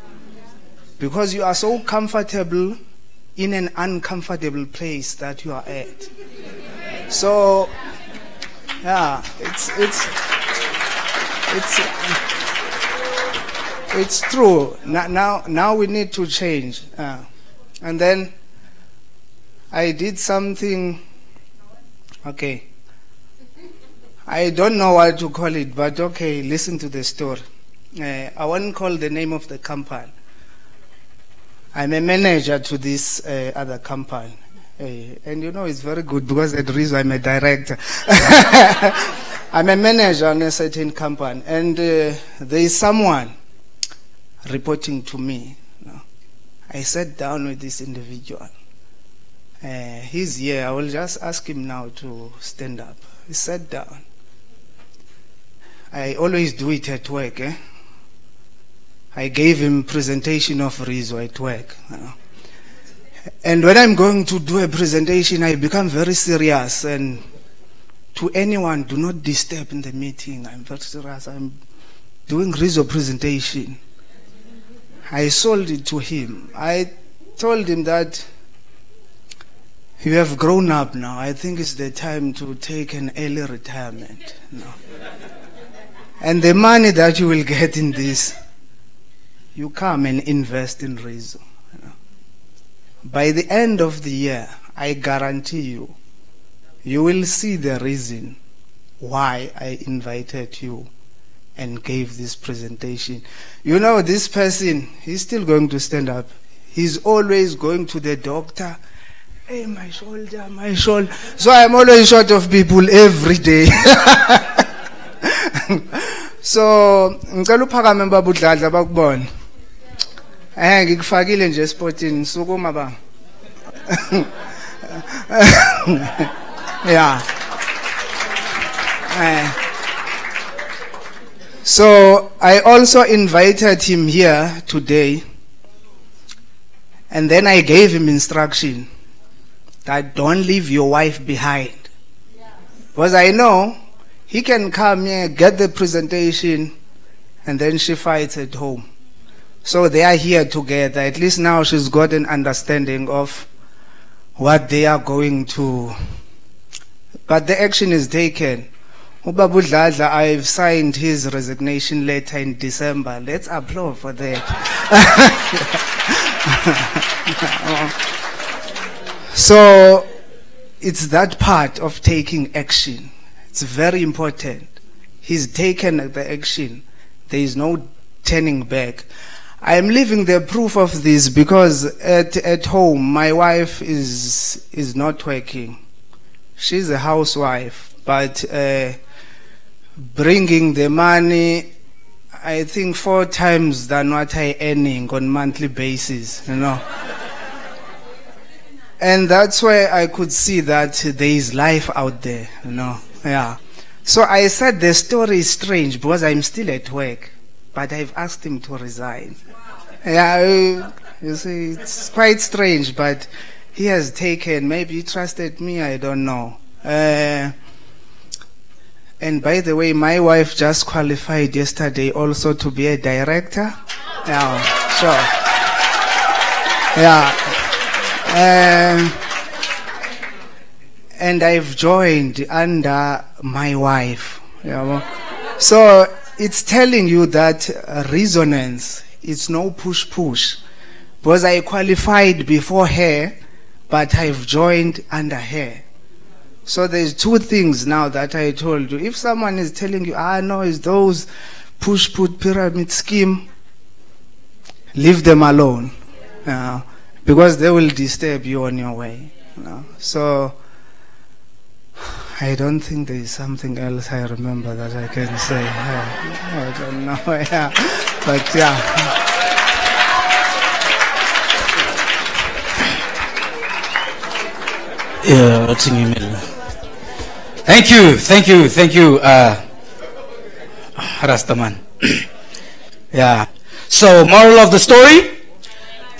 Because you are so comfortable in an uncomfortable place that you are at. So, yeah, it's true. Now we need to change. And then I did something. Okay. I don't know what to call it, but okay, listen to the story. I won't call the name of the company. I'm a manager to this other company. And you know, it's very good because at Rizzo I'm a director. I'm a manager on a certain company. And there is someone reporting to me. I sat down with this individual. He's here. I will just ask him now to stand up. He sat down. I always do it at work. I gave him presentation of Rizzo at work. And when I'm going to do a presentation, I become very serious. And to anyone, do not disturb in the meeting. I'm very serious. I'm doing Rizzo presentation. I sold it to him. I told him that you have grown up now. I think it's the time to take an early retirement. And the money that you will get in this, you come and invest in Rizzo. By the end of the year, I guarantee you, you will see the reason why I invited you and gave this presentation. You know, this person, he's still going to stand up. He's always going to the doctor. Hey, my shoulder, my shoulder. So I'm always short of people every day. So, ngicela uphakame babudladla bakubona. Ngikufakile nje sportini sukuma ba. Yeah. So I also invited him here today, and then I gave him instruction that don't leave your wife behind. Because I know he can come here, get the presentation, and then she fights at home. So they are here together. At least now she's got an understanding of what they are going to. But the action is taken. Ubabudladla, I've signed his resignation letter in December. Let's applaud for that. So it's that part of taking action. It's very important. He's taken the action. There is no turning back. I am living the proof of this because at home my wife is not working. She's a housewife, but bringing the money, I think 4 times than what I earning on monthly basis, you know. And that's where I could see that there is life out there, you know. Yeah. So I said the story is strange because I'm still at work, but I've asked him to resign. Yeah, you see, it's quite strange, but he has taken, maybe he trusted me, I don't know. And by the way, my wife just qualified yesterday also to be a director. Yeah, sure. Yeah. And I've joined under my wife. You know? So it's telling you that resonance, it's no push-push. Because I qualified before her, but I've joined under her. So there's 2 things now that I told you. If someone is telling you, no, it's those push-put pyramid scheme, leave them alone. Because they will disturb you on your way. So I don't think there is something else I remember that I can say. I don't know. Yeah. But yeah. Yeah, what's in your middle? Thank you, Rastaman. Yeah. So, moral of the story: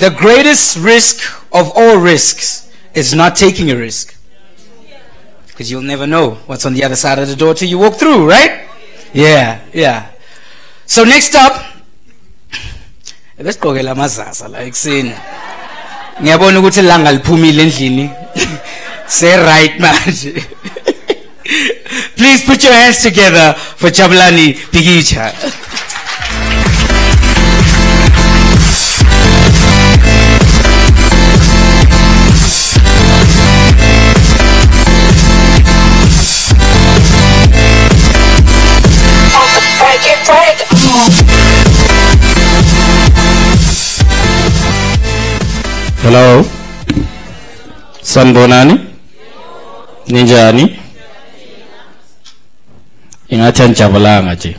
The greatest risk of all risks is not taking a risk. Because you'll never know what's on the other side of the door till you walk through, right? Yeah. So next up, let's go get la mazasa like saying ngiyabona ukuthi langa liphumile endlini. Say right manje. Please put your hands together for Jabulani Bikitsha. Hello. Sanbonani? Ninjani? Ingathan Jabulanga je.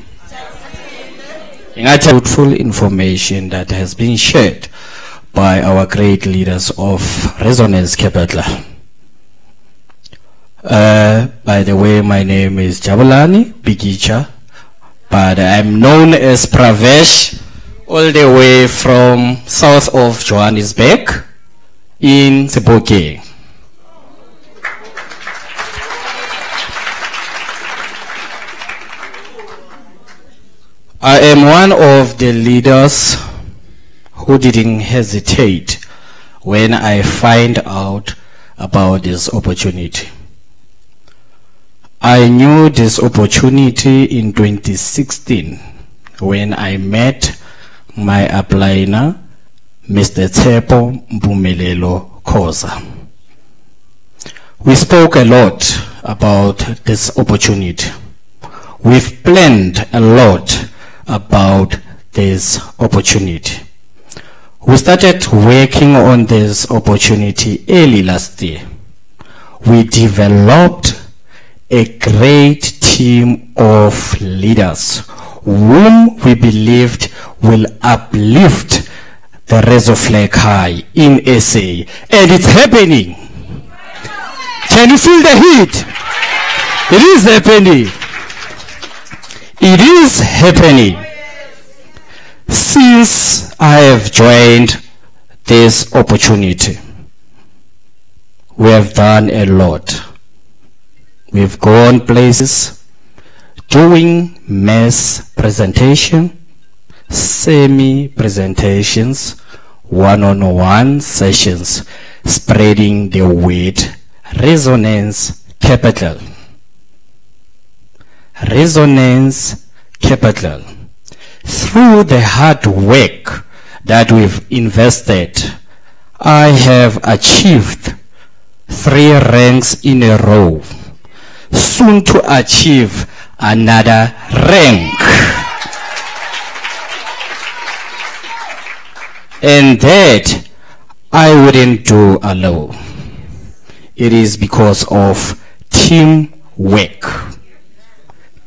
Ingathan fruitful information that has been shared by our great leaders of Resonance Capital. By the way, my name is Jabulani Bikitsha, but I'm known as Pravesh, all the way from south of Johannesburg in Sebokeng. I am one of the leaders who didn't hesitate when I find out about this opportunity. I knew this opportunity in 2016 when I met my upline, Mr. Tshepo Mpumelelo Khoza. We spoke a lot about this opportunity. We've planned a lot about this opportunity. We started working on this opportunity early last year. We developed a great team of leaders whom we believed will uplift the Rezo flag high in SA. And it's happening. Can you feel the heat? It is happening. It is happening. Since I have joined this opportunity, we have done a lot. We've gone places, doing mass presentation, semi-presentations, one-on-one sessions, spreading the word Resonance Capital. Resonance Capital. Through the hard work that we've invested, I have achieved 3 ranks in a row, soon to achieve another rank. And that I wouldn't do alone. It is because of teamwork.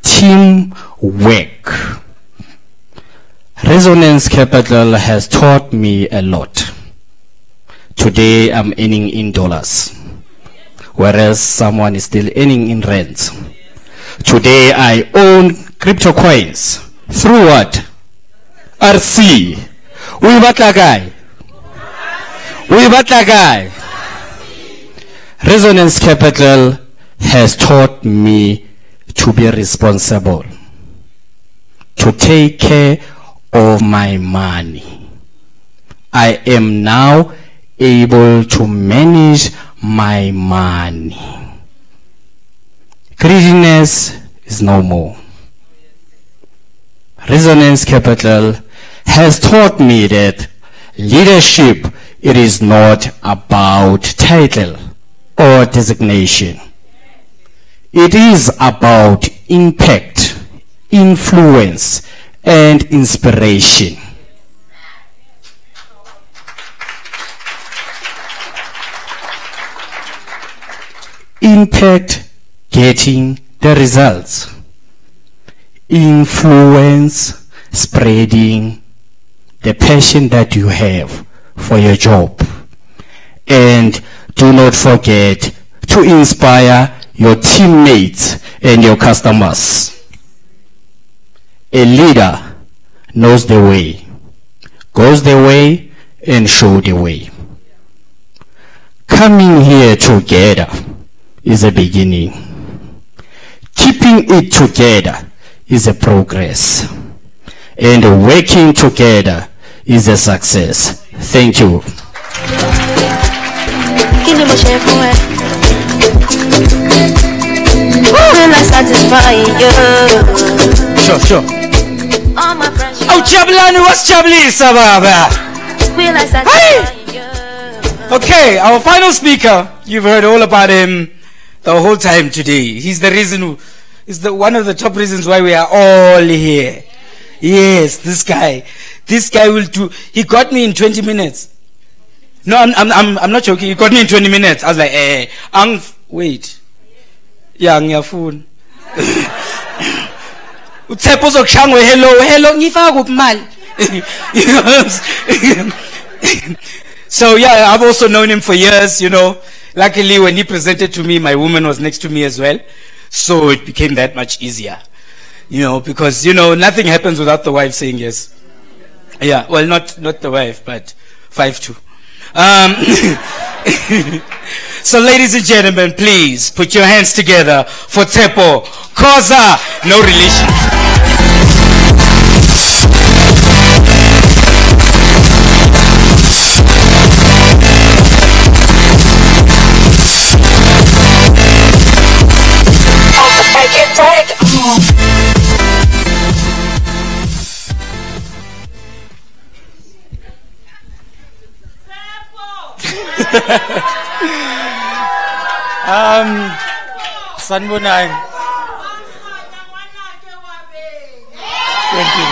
Teamwork. Resonance Capital has taught me a lot. Today I'm earning in dollars, whereas someone is still earning in rands. Today I own crypto coins. Through what? RC. We batla guy. Resonance Capital has taught me to be responsible, to take care of my money. I am now able to manage my money. Greediness is no more. Resonance Capital has taught me that leadership, it is not about title or designation. It is about impact, influence, and inspiration. Impact, getting the results. Influence, spreading the passion that you have for your job. And do not forget to inspire your teammates and your customers. A leader knows the way, goes the way, and show the way. Coming here together is a beginning. Keeping it together is a progress. And working together is a success. Thank you. Will I satisfy you? Sure. Oh, Chablani, what's Chabli, Sababa? Will I satisfy you? Okay, our final speaker, you've heard all about him the whole time today. He's the reason who is one of the top reasons why we are all here. Yes, this guy will do. He got me in 20 minutes. No, I'm not joking. He got me in 20 minutes. I was like, wait. Yeah, ngiyafuna. Utshepo zokushangwe hello ngifaka kuphi mali. So yeah, I've also known him for years, you know. Luckily when he presented to me, my woman was next to me as well. So it became that much easier. You know, because nothing happens without the wife saying yes. Yeah, well not the wife, but 5-2. So ladies and gentlemen, please put your hands together for Tshepo Khoza, no relation. Sanbonang. Thank you.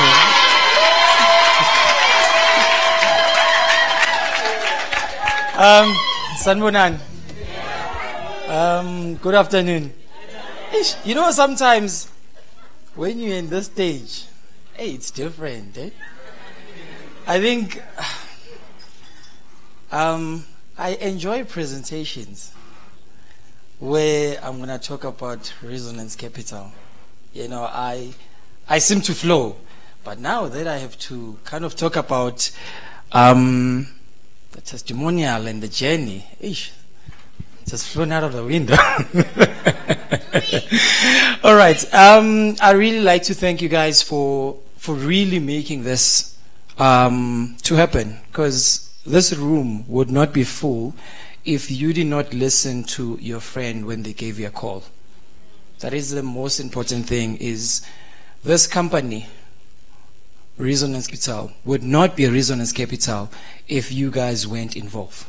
Sanbonang. Good afternoon. You know, sometimes when you're in this stage, hey, it's different. Eh? I think I enjoy presentations where I'm going to talk about Resonance Capital. You know, I seem to flow. But now that I have to kind of talk about the testimonial and the journey, just flown out of the window. All right. I really like to thank you guys for really making this to happen, because this room would not be full if you did not listen to your friend when they gave you a call. That is the most important thing. Is this company, Resonance Capital, would not be a Resonance Capital if you guys weren't involved.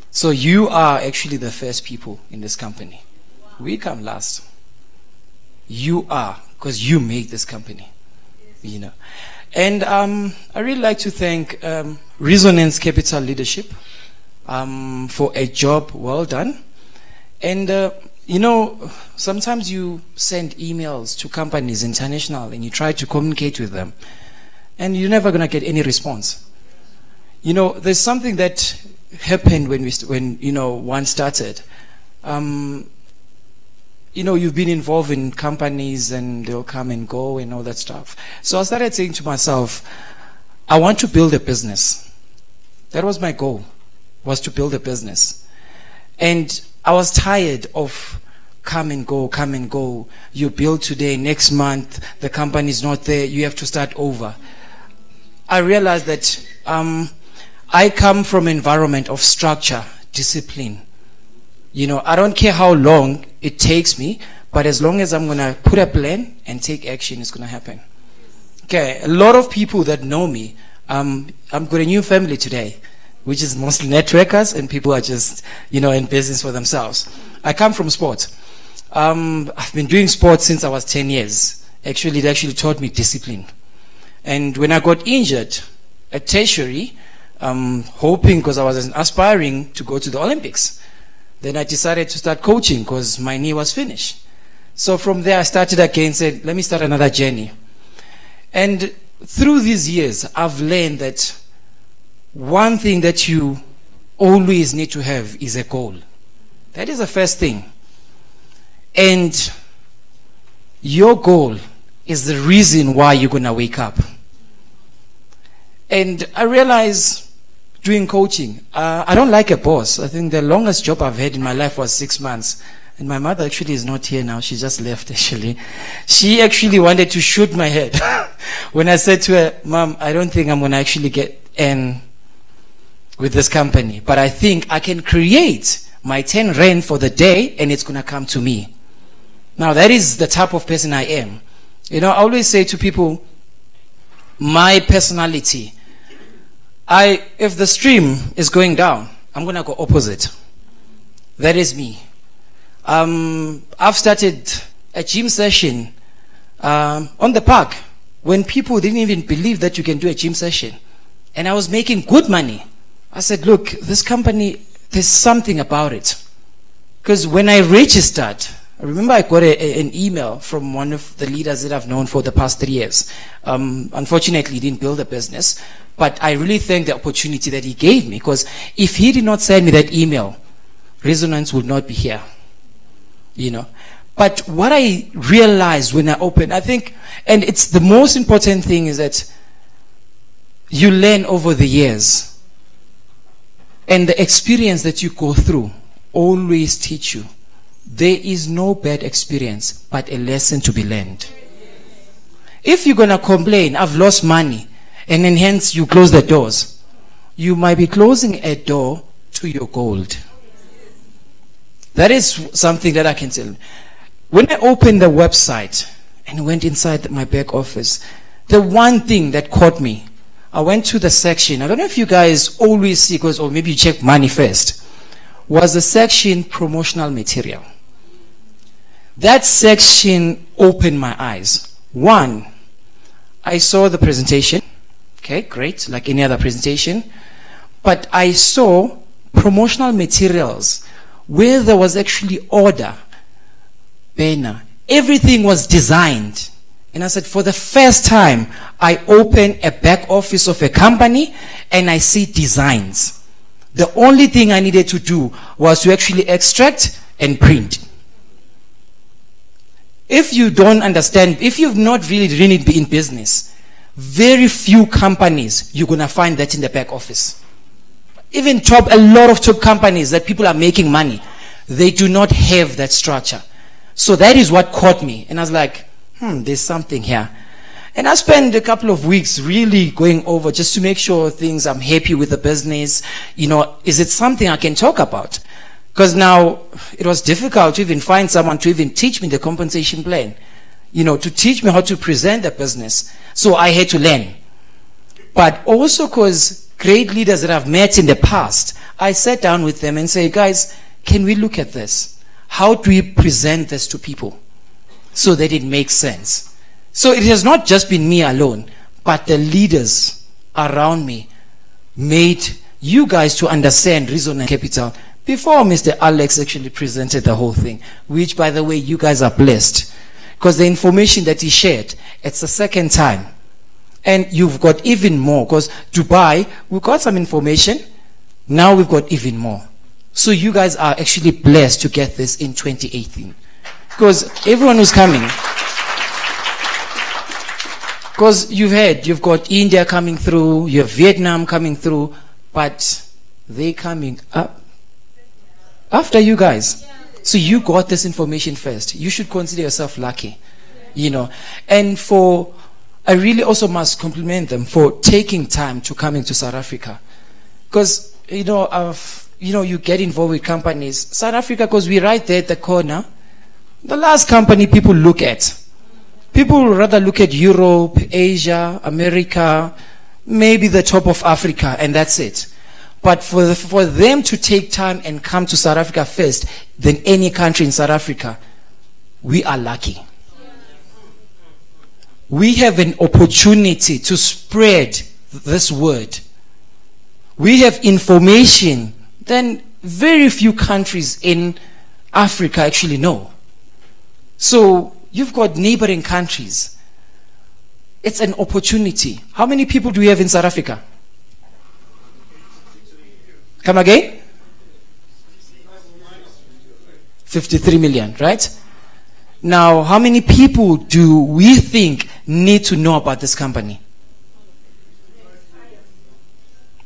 So you are actually the first people in this company. We come last. You are, because you make this company. You know. And I really like to thank Resonance Capital leadership for a job well done. And you know, sometimes you send emails to companies international and you try to communicate with them, and you're never going to get any response. You know, there's something that happened when one started. You know, you've been involved in companies and they'll come and go and all that stuff. So I started saying to myself, I want to build a business. That was my goal, was to build a business. And I was tired of come and go. You build today, next month, the company's not there, you have to start over. I realized that I come from an environment of structure, discipline. You know, I don't care how long it takes me, but as long as I'm going to put a plan and take action, it's going to happen. Okay, a lot of people that know me, I've got a new family today, which is mostly networkers and people are just, in business for themselves. I come from sports. I've been doing sports since I was 10 years. Actually, it actually taught me discipline. And when I got injured at tertiary, hoping, because I was aspiring to go to the Olympics, then I decided to start coaching because my knee was finished. So from there I started again, said, let me start another journey. And through these years, I've learned that one thing that you always need to have is a goal. That is the first thing. And your goal is the reason why you're going to wake up. And I realize doing coaching. I don't like a boss. I think the longest job I've had in my life was 6 months. And my mother actually is not here now. She just left, actually. She actually wanted to shoot my head when I said to her, Mom, I don't think I'm going to actually get in with this company. But I think I can create my 10 rand for the day and it's going to come to me. Now, that is the type of person I am. You know, I always say to people, my personality, if the stream is going down, I'm going to go opposite. That is me. I've started a gym session on the park when people didn't even believe that you can do a gym session. And I was making good money. I said, look, this company, there's something about it. Because when I registered, I remember I got an email from one of the leaders that I've known for the past 3 years. Unfortunately, he didn't build a business. But I really thank the opportunity that he gave me. Because if he did not send me that email, Resonance would not be here. You know. But what I realized when I opened, I think, and it's the most important thing is that you learn over the years. And the experience that you go through always teach you. There is no bad experience, but a lesson to be learned. If you're going to complain, I've lost money, and then hence you close the doors, you might be closing a door to your gold. That is something that I can tell you. When I opened the website and went inside my back office, the one thing that caught me, I went to the section, I don't know if you guys always see, or maybe you check money first, was the section promotional material. That section opened my eyes. One, I saw the presentation. Okay, great, like any other presentation. But I saw promotional materials where there was actually order, banner. Everything was designed. And I said, for the first time, I open a back office of a company and I see designs. The only thing I needed to do was to actually extract and print. If you don't understand, if you've not really been in business, very few companies, you're going to find that in the back office. Even a lot of top companies that people are making money, they do not have that structure. So that is what caught me. And I was like, there's something here. And I spent a couple of weeks really going over just to make sure things, I'm happy with the business. You know, is it something I can talk about? Because now it was difficult to even find someone to even teach me the compensation plan. You know, to teach me how to present the business. So I had to learn. But also because great leaders that I've met in the past, I sat down with them and say, guys, can we look at this? How do we present this to people so that it makes sense? So it has not just been me alone, but the leaders around me made you guys to understand Resonance Capital before Mr. Alex actually presented the whole thing, which, by the way, you guys are blessed. Because the information that he shared, it's the second time. And you've got even more. Because Dubai, we've got some information. Now we've got even more. So you guys are actually blessed to get this in 2018. Because everyone who's coming, because you've got India coming through, you have Vietnam coming through, but they coming up after you guys. So you got this information first. You should consider yourself lucky, you know. And I really also must compliment them for taking time to coming to South Africa. Because, you know, you get involved with companies. South Africa, because we're right there at the corner. The last company people look at. People rather look at Europe, Asia, America, maybe the top of Africa, and that's it. But for them to take time and come to South Africa first than any country in South Africa, we are lucky. We have an opportunity to spread this word. We have information that very few countries in Africa actually know. So you've got neighboring countries. It's an opportunity. How many people do we have in South Africa? Come again? 53 million, right? Now, how many people do we think need to know about this company?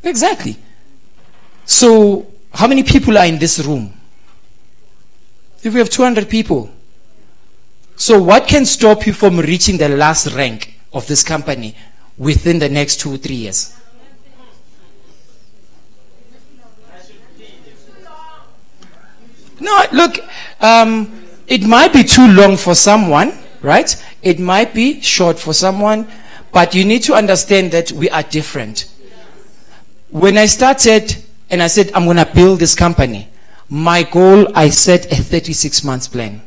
Exactly. So, how many people are in this room? If we have 200 people. So what can stop you from reaching the last rank of this company within the next 2-3 years? No, look, it might be too long for someone, right? It might be short for someone, but you need to understand that we are different. When I started and I said, I'm going to build this company, my goal, I set a 36 months plan.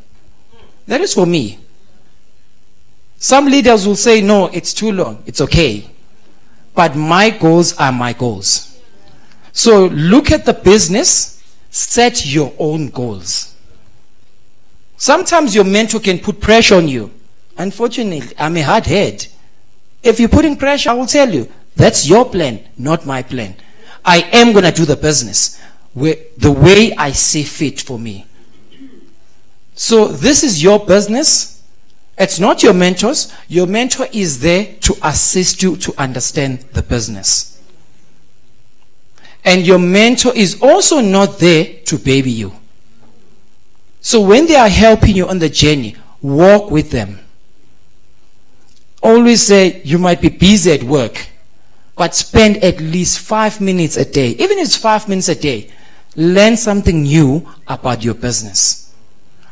That is for me. Some leaders will say, no, it's too long. It's okay. But my goals are my goals. So look at the business, set your own goals. Sometimes your mentor can put pressure on you. Unfortunately, I'm a hard head. If you're putting pressure, I will tell you, that's your plan, not my plan. I am going to do the business the way I see fit for me. So this is your business. It's not your mentor's. Your mentor is there to assist you to understand the business. And your mentor is also not there to baby you. So when they are helping you on the journey, walk with them. Always say, you might be busy at work, but spend at least 5 minutes a day. Even if it's 5 minutes a day, learn something new about your business.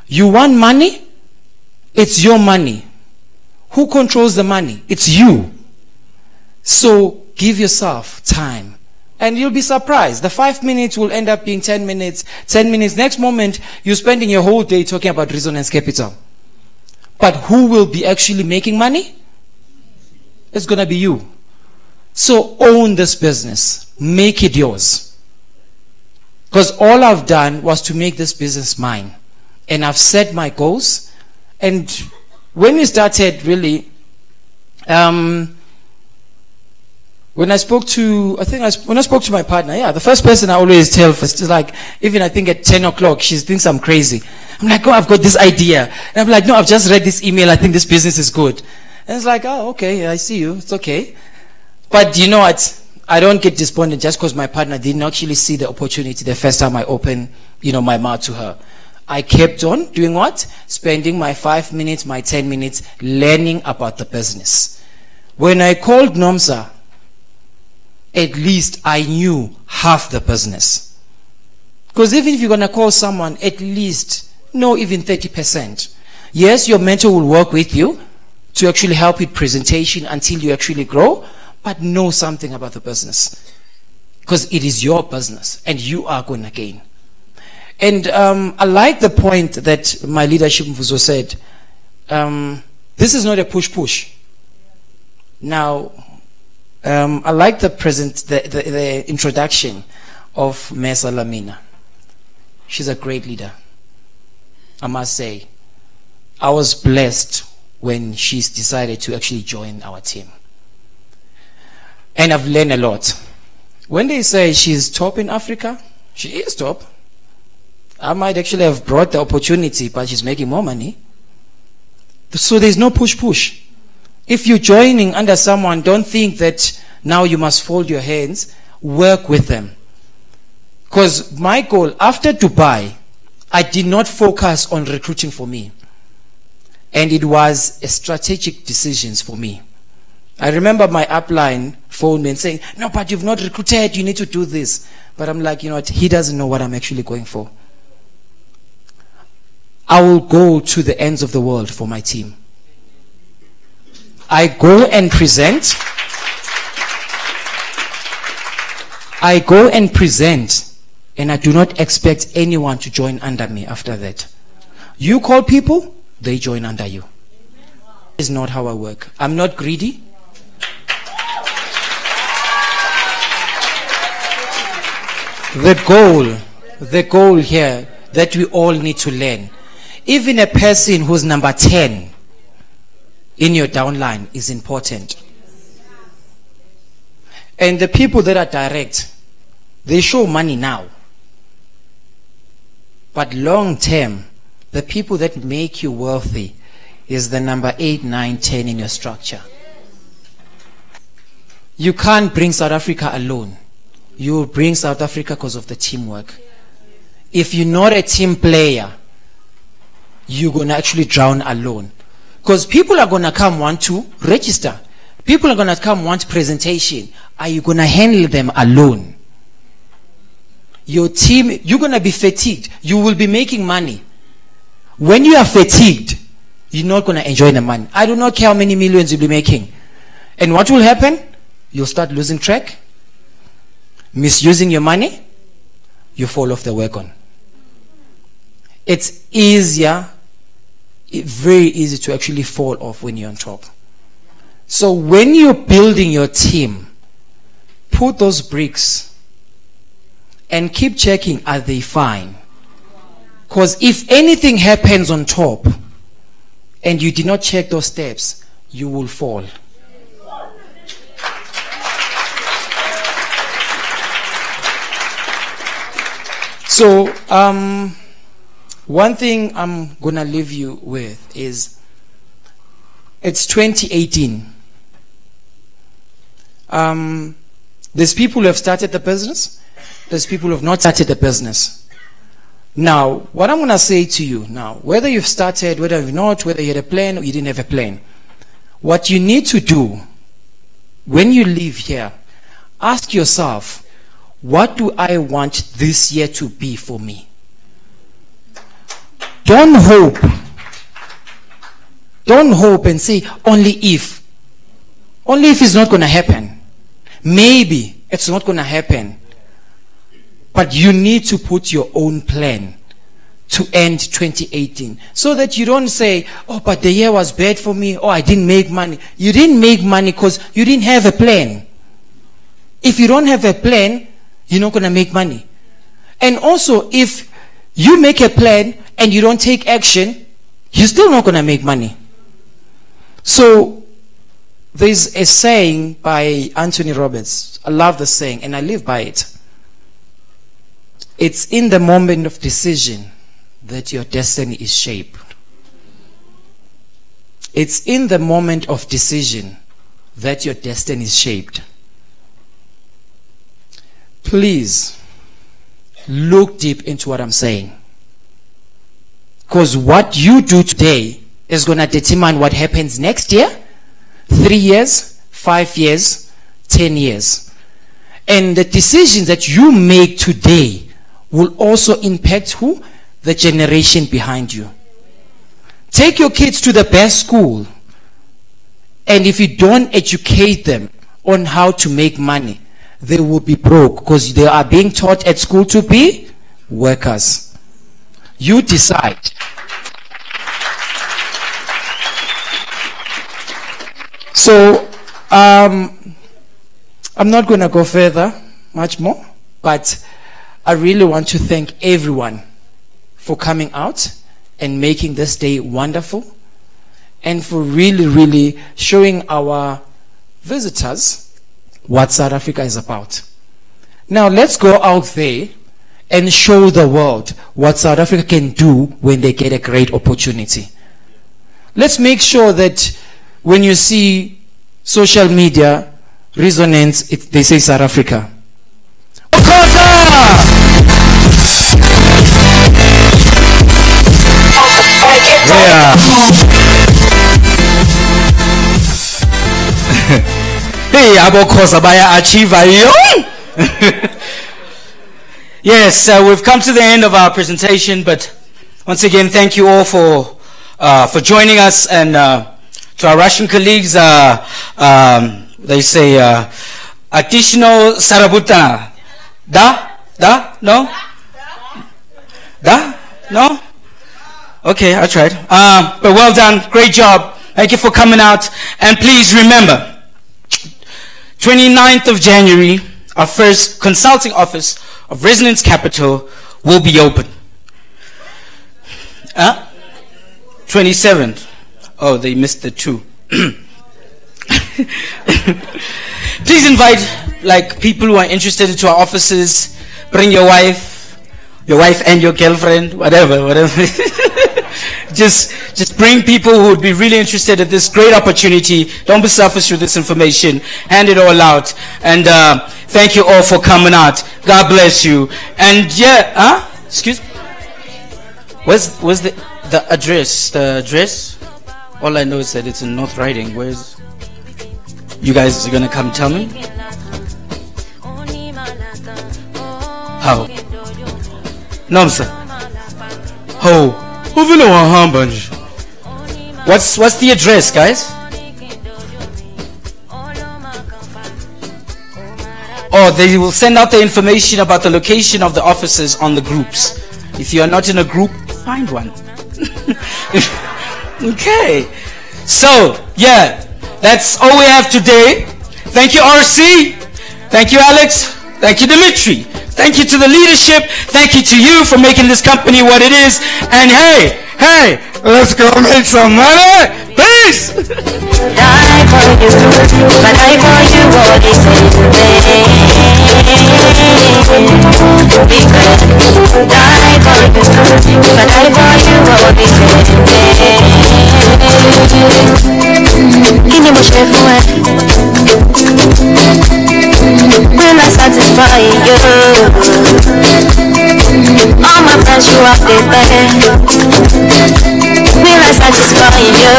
You want money? It's your money. Who controls the money? It's you. So give yourself time. And you'll be surprised. The 5 minutes will end up being 10 minutes. 10 minutes. Next moment, you're spending your whole day talking about Resonance Capital. But who will be actually making money? It's going to be you. So own this business. Make it yours. Because all I've done was to make this business mine. And I've set my goals. And when we started, really, when I spoke to my partner, the first person I always tell first is like, even I think at 10 o'clock, she thinks I'm crazy. I'm like, oh, I've got this idea. And I'm like, no, I've just read this email. I think this business is good. And it's like, oh, okay, I see you. It's okay. But you know what? I don't get despondent just because my partner didn't actually see the opportunity the first time I opened, my mouth to her. I kept on doing what? Spending my 5 minutes, my 10 minutes, learning about the business. When I called Nomsa, at least I knew half the business. Because even if you're going to call someone, at least know even 30%. Yes, your mentor will work with you to actually help with presentation until you actually grow, but know something about the business. Because it is your business and you are going to gain. And I like the point that my leadership Mvuzo said. This is not a push-push. Now, I like the introduction of Mesa Lamina. She's a great leader. I must say, I was blessed when she's decided to actually join our team. And I've learned a lot. When they say she's top in Africa, she is top. I might actually have brought the opportunity, but she's making more money. So there's no push-push. If you're joining under someone, don't think that now you must fold your hands. Work with them. Because my goal, after Dubai, I did not focus on recruiting for me. And it was a strategic decisions for me. I remember my upline phoned me and saying, no, but you've not recruited, you need to do this. But I'm like, you know what, he doesn't know what I'm actually going for. I will go to the ends of the world for my team. I go and present. I go and present, and I do not expect anyone to join under me after that. You call people, they join under you. It's not how I work. I'm not greedy. The goal here that we all need to learn, even a person who's number 10 in your downline is important. And the people that are direct, they show money now. But long term, the people that make you wealthy is the number 8, 9, 10 in your structure. You can't bring South Africa alone. you will bring South Africa because of the teamwork. If you're not a team player, you're going to actually drown alone. Because people are going to come want to register. People are going to come want presentation. Are you going to handle them alone? Your team, you're going to be fatigued. You will be making money. When you are fatigued, you're not going to enjoy the money. I do not care how many millions you'll be making. And what will happen? You'll start losing track, misusing your money, you fall off the wagon. It's easier, very easy to actually fall off when you're on top. So when you're building your team, put those bricks and keep checking, are they fine? Because if anything happens on top and you did not check those steps, you will fall. So, one thing I'm going to leave you with is, it's 2018. There's people who have started the business. There's people who have not started the business. Now, what I'm going to say to you now, whether you've started, whether you've not, whether you had a plan or you didn't have a plan, what you need to do when you leave here, ask yourself, what do I want this year to be for me? Don't hope. Don't hope and say, only if. Only if it's not going to happen. Maybe it's not going to happen. But you need to put your own plan to end 2018. So that you don't say, oh, but the year was bad for me. Oh, I didn't make money. You didn't make money because you didn't have a plan. If you don't have a plan, you're not going to make money. And also, if you make a plan and you don't take action, you're still not going to make money. So, there's a saying by Anthony Roberts. I love the saying and I live by it. It's in the moment of decision that your destiny is shaped. It's in the moment of decision that your destiny is shaped. Please look deep into what I'm saying. Because what you do today is going to determine what happens next year, 3 years, 5 years, 10 years. And the decisions that you make today will also impact who? The generation behind you. Take your kids to the best school. And if you don't educate them on how to make money, they will be broke because they are being taught at school to be workers. You decide. So, I'm not going to go further much more, but I really want to thank everyone for coming out and making this day wonderful, and for really, really showing our visitors what South Africa is about. Now let's go out there and show the world what South Africa can do when they get a great opportunity. Let's make sure that when you see social media, Resonance, they say South Africa. Yeah. Hey, Abokosa Baya Achiever. Yes, we've come to the end of our presentation, but once again, thank you all for joining us, and to our Russian colleagues, they say additional Sarabutana. No? No? Okay, I tried. But well done. Great job. Thank you for coming out. And please remember, 29th of January, our first consulting office of Resonance Capital will be open. 27th. Oh, they missed the 2. Please invite people who are interested into our offices. Bring your wife and your girlfriend, whatever. just Just bring people who would be really interested in this great opportunity. Don't be selfish with this information. Hand it all out. And thank you all for coming out. God bless you. And yeah, excuse me. Where's the address? The address? All I know is that it's in North Riding. Where's... You guys are gonna come tell me? How? No, sir. How? What's the address, guys? Oh, they will send out the information about the location of the offices on the groups. If you are not in a group, find one. Okay. So, yeah, that's all we have today. Thank you, RC. Thank you, Alex. Thank you, Dimitri. Thank you to the leadership. Thank you to you for making this company what it is. And hey, let's go make some money. Peace. Die for you, if I die for you, what is it? Die for you, if I die for you, what is it? Kini mo chef moi, will I satisfy you? All my friends you are the best. Will I satisfy you?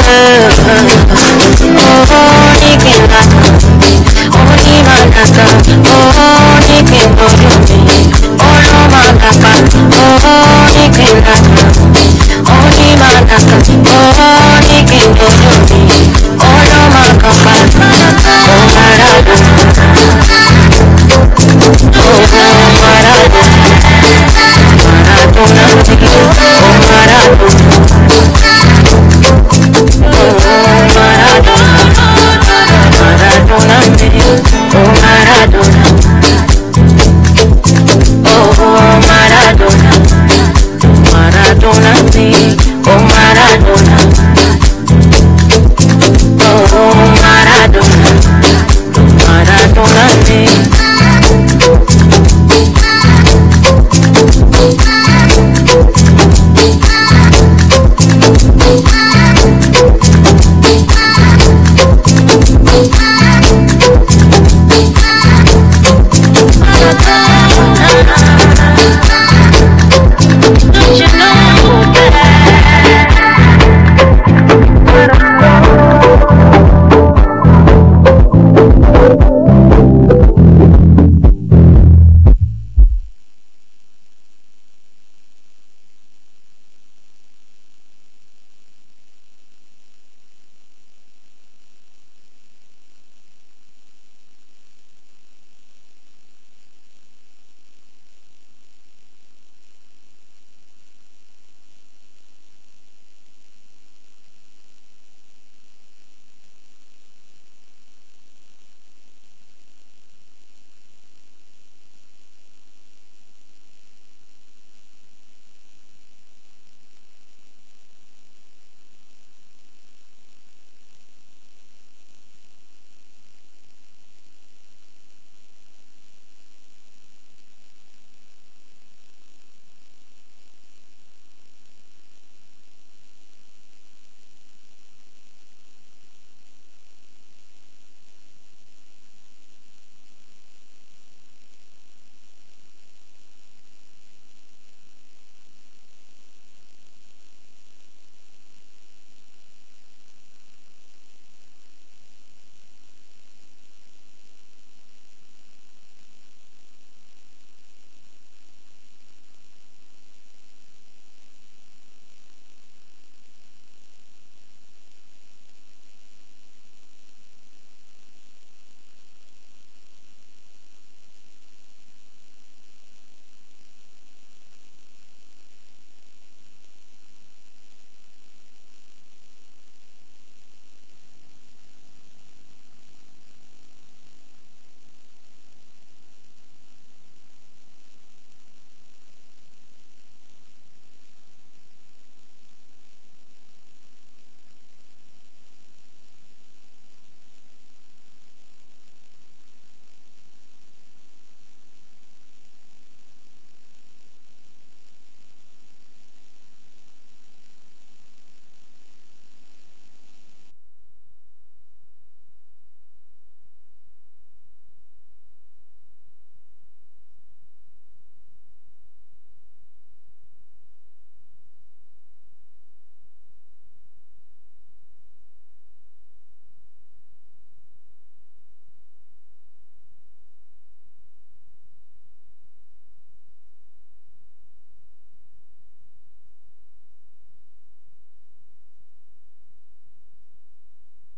Oh,